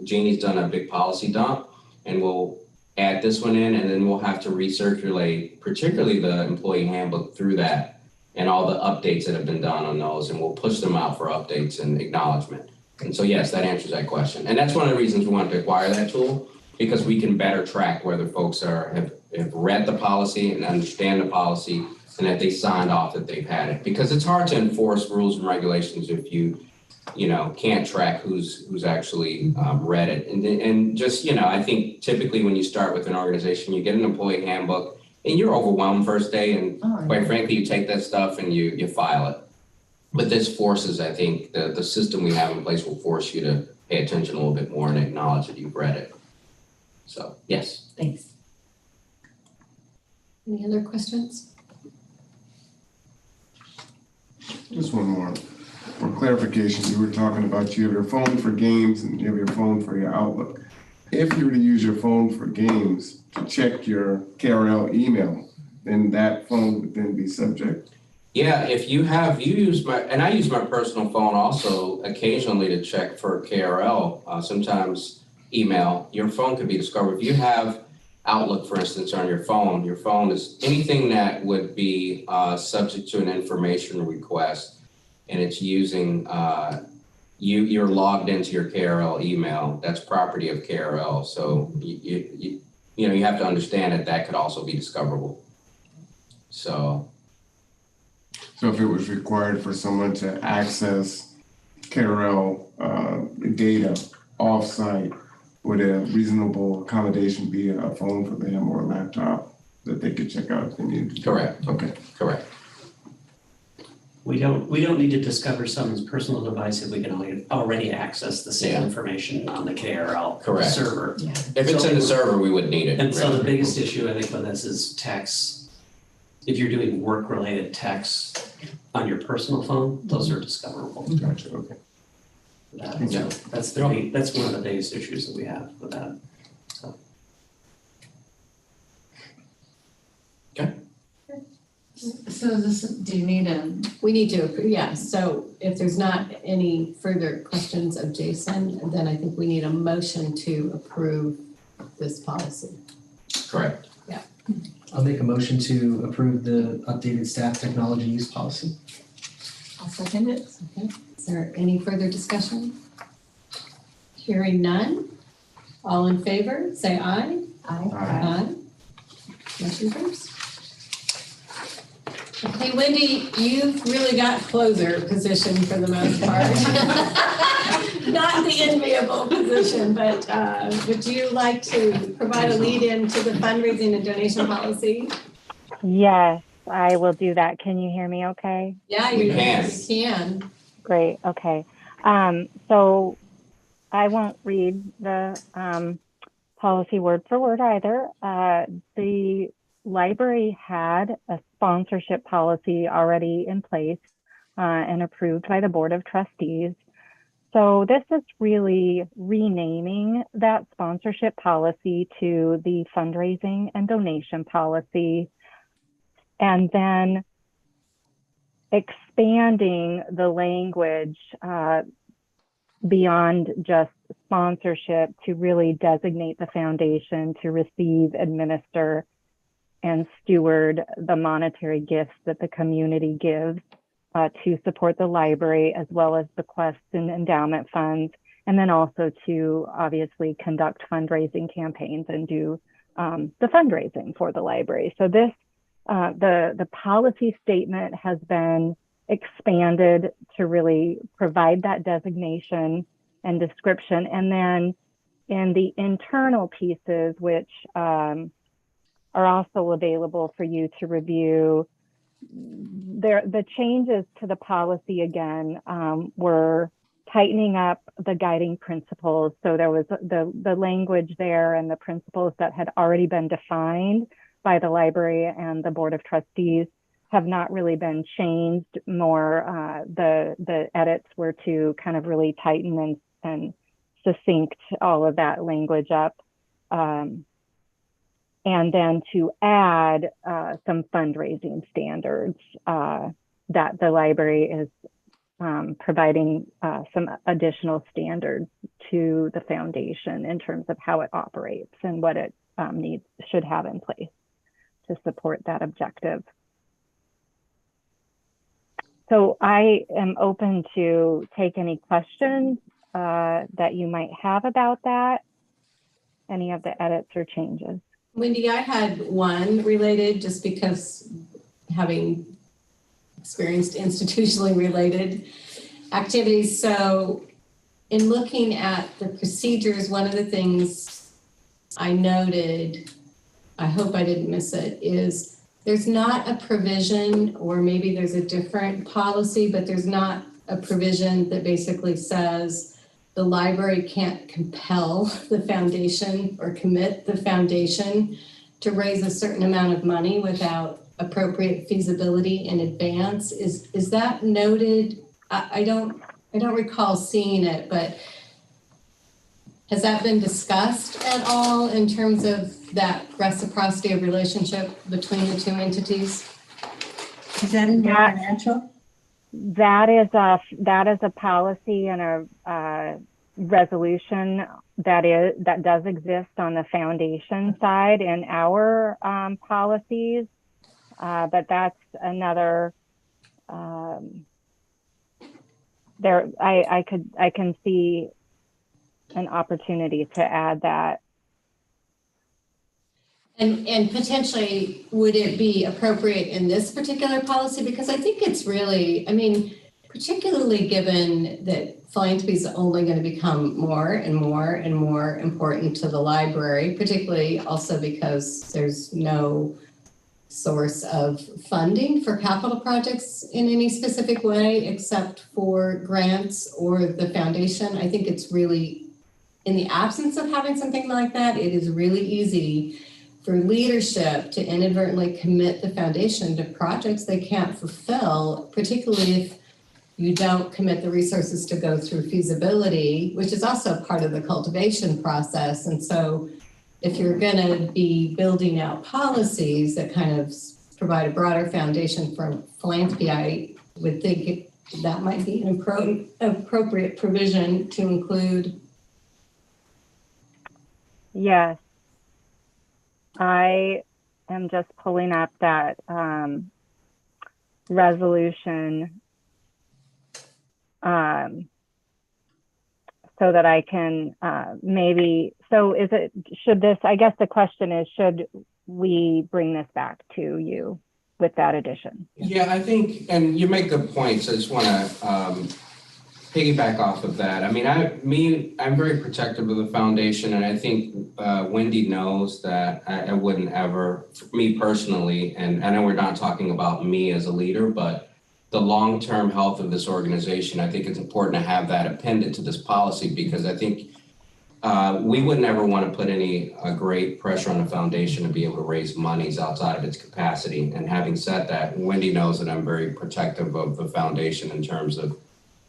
Jeannie's done a big policy dump and we'll add this one in and then we'll have to recirculate, particularly the employee handbook through that and all the updates that have been done on those. And we'll push them out for updates and acknowledgement. And so, yes, that answers that question. And that's one of the reasons we wanted to acquire that tool, because we can better track whether folks have read the policy and understand the policy and that they signed off that they've had it. Because it's hard to enforce rules and regulations if you can't track who's actually read it. And just, I think typically when you start with an organization, you get an employee handbook and you're overwhelmed first day. And quite frankly, you take that stuff and you file it. But this forces, I think, the system we have in place will force you to pay attention a little bit more and acknowledge that you've read it. So, yes. Thanks. Any other questions? Just one more. For clarification, you were talking about you have your phone for games and you have your phone for your Outlook. If you were to use your phone for games to check your KRL email, then that phone would then be subject. Yeah, if you use I use my personal phone also occasionally to check for KRL, sometimes email, your phone could be discovered. If you have Outlook, for instance, on your phone is anything that would be subject to an information request and it's using, you're logged into your KRL email, that's property of KRL. So you have to understand that could also be discoverable. So if it was required for someone to access KRL data off-site, would a reasonable accommodation be a phone for them or a laptop that they could check out if they needed to? Correct. Okay. Correct. We don't need to discover someone's personal device if we can already access the same information on the KRL Correct. server. Yeah. If it's in the server, we would need it. And so the biggest issue I think with this is texts. If you're doing work-related texts on your personal phone, those are discoverable. Gotcha. Okay. That's one of the biggest issues that we have with that. So do you need We need to approve, yeah. So if there's not any further questions of Jason, then I think we need a motion to approve this policy. Correct. I'll make a motion to approve the updated staff technology use policy. I'll second it. Okay. Is there any further discussion? Hearing none. All in favor, say aye. Aye. Aye. Motion carries. Okay, Wendy, you've really got closer position for the most part. Not the enviable position, but would you like to provide a lead in to the fundraising and donation policy? Yes, I will do that. Can you hear me okay? Yeah, We you can. can. Great, okay. So I won't read the policy word for word either. The library had a sponsorship policy already in place and approved by the Board of Trustees. So this is really renaming that sponsorship policy to the fundraising and donation policy. And then expanding the language beyond just sponsorship to really designate the foundation to receive, administer, and steward the monetary gifts that the community gives to support the library, as well as bequests and endowment funds, and then also to obviously conduct fundraising campaigns and do the fundraising for the library. So this, the policy statement has been expanded to really provide that designation and description. And then in the internal pieces, which are also available for you to review, the changes to the policy again were tightening up the guiding principles. So there was the language there and the principles that had already been defined by the library and the Board of Trustees have not really been changed. More the edits were to kind of really tighten and succinct all of that language up. And then to add some fundraising standards that the library is providing some additional standards to the foundation in terms of how it operates and what it should have in place to support that objective. So I am open to take any questions that you might have about that, any of the edits or changes. Wendy, I had one related just because having experienced institutionally related activities. So in looking at the procedures, one of the things I noted, I hope I didn't miss it, is there's not a provision, or maybe there's a different policy, but there's not a provision that basically says the library can't compel the foundation or commit the foundation to raise a certain amount of money without appropriate feasibility in advance. Is that noted? I don't recall seeing it, but has that been discussed at all in terms of that reciprocity of relationship between the two entities? Is that in your financial? That is a policy and a resolution that does exist on the foundation side in our policies, but that's another. I can see an opportunity to add that. And potentially, would it be appropriate in this particular policy? Because I think it's really, I mean, particularly given that philanthropy is only going to become more and more and more important to the library, particularly also because there's no source of funding for capital projects in any specific way except for grants or the foundation. I think it's really, in the absence of having something like that, it is really easy for leadership to inadvertently commit the foundation to projects they can't fulfill, particularly if you don't commit the resources to go through feasibility, which is also part of the cultivation process. And so if you're going to be building out policies that kind of provide a broader foundation for philanthropy, I would think that might be an appropriate provision to include. Yes. I am just pulling up that resolution so that I can maybe, so is it, should this, I guess the question is, should we bring this back to you with that addition? Yeah, I think, and you make good points. I just want to piggyback off of that. I mean, I'm very protective of the foundation, and I think Wendy knows that I wouldn't ever, me personally, and I know we're not talking about me as a leader, but the long-term health of this organization, I think it's important to have that appended to this policy, because I think we would never want to put any great pressure on the foundation to be able to raise monies outside of its capacity. And having said that, Wendy knows that I'm very protective of the foundation in terms of,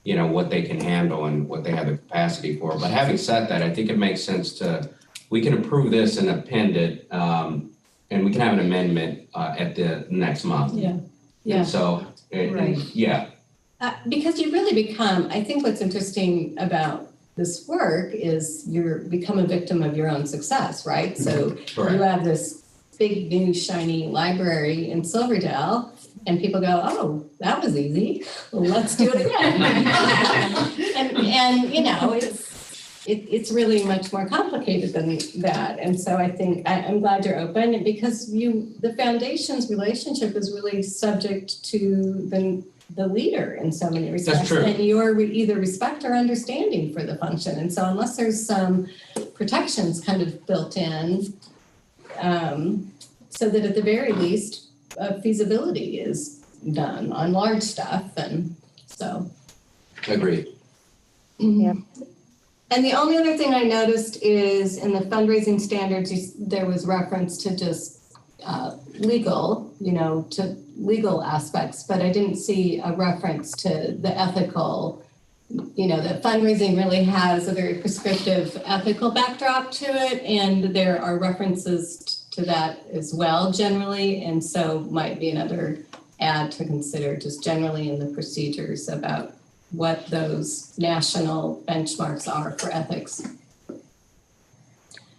you know, what they can handle and what they have the capacity for. But having said that, I think it makes sense we can approve this and append it, and we can have an amendment at the next month. Yeah. And so Right. Yeah, Because you really become, I think what's interesting about this work is you become a victim of your own success, right? So you correct. have this big new shiny library in Silverdale and people go, oh, that was easy. Well, let's do it again. and you know, it's really much more complicated than that. And so I think I'm glad you're open because the foundation's relationship is really subject to the leader in so many respects. That's true. And your either respect or understanding for the function. And so unless there's some protections kind of built in, so that at the very least, feasibility is done on large stuff. And so. Agreed. Yep. And the only other thing I noticed is in the fundraising standards, there was reference to just legal, to legal aspects, but I didn't see a reference to the ethical, that fundraising really has a very prescriptive ethical backdrop to it. And there are references to that as well generally. And so might be another add to consider just generally in the procedures about what those national benchmarks are for ethics.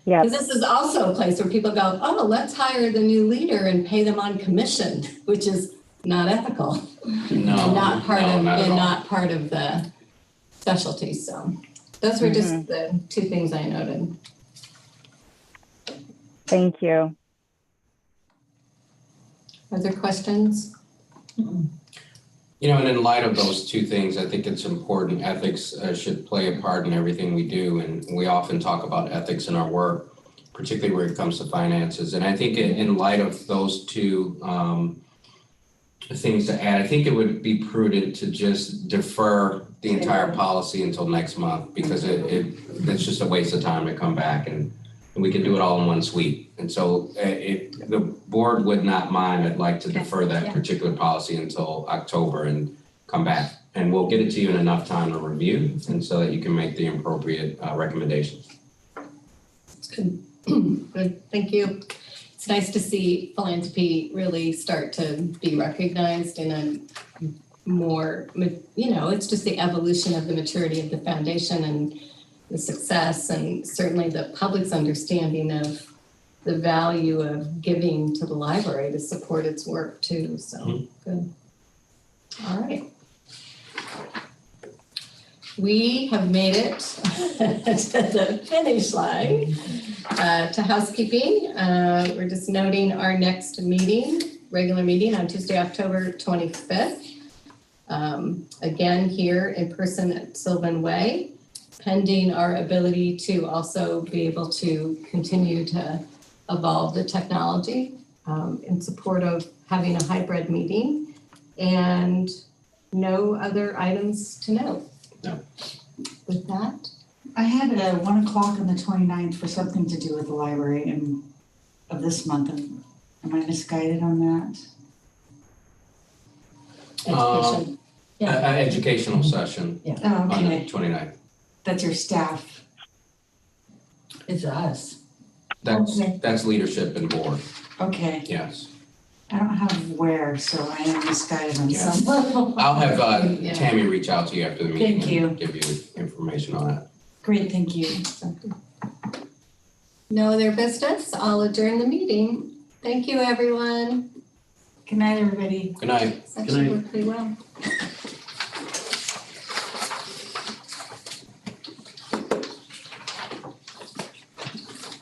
Yeah. Because this is also a place where people go, oh, let's hire the new leader and pay them on commission, which is not ethical. No, and not part of not at and all. not part of the specialty. So those were just the two things I noted. Thank you. Are there questions? And in light of those two things, I think it's important. Ethics should play a part in everything we do. And we often talk about ethics in our work, particularly when it comes to finances. And I think in light of those two things to add, I think it would be prudent to just defer the entire policy until next month because it's just a waste of time to come back and we can do it all in one sweep. And so if the board would not mind, I'd like to defer that particular policy until October and come back. And we'll get it to you in enough time to review and so that you can make the appropriate recommendations. Good. Good. Thank you. It's nice to see philanthropy really start to be recognized in a more, it's just the evolution of the maturity of the foundation and the success and certainly the public's understanding of the value of giving to the library to support its work too. So good. All right. We have made it to the finish line. To housekeeping, we're just noting our next regular meeting on Tuesday, October 25th. Again, here in person at Sylvan Way, pending our ability to also be able to continue to evolve the technology in support of having a hybrid meeting and no other items to note. No. With that, I had a 1 o'clock on the 29th for something to do with the library of this month. Am I misguided on that? education. Educational session Oh, on the okay. 29th. That's your staff. It's us. That's leadership and board, Okay. yes. I don't have where, so I am misguided on Yeah. some level. I'll have Yeah. Tammy reach out to you after the meeting. Thank you. And give you information on that. Great, thank you. No other business. I'll adjourn the meeting. Thank you, everyone. Good night, everybody. Good night. It's actually worked pretty well.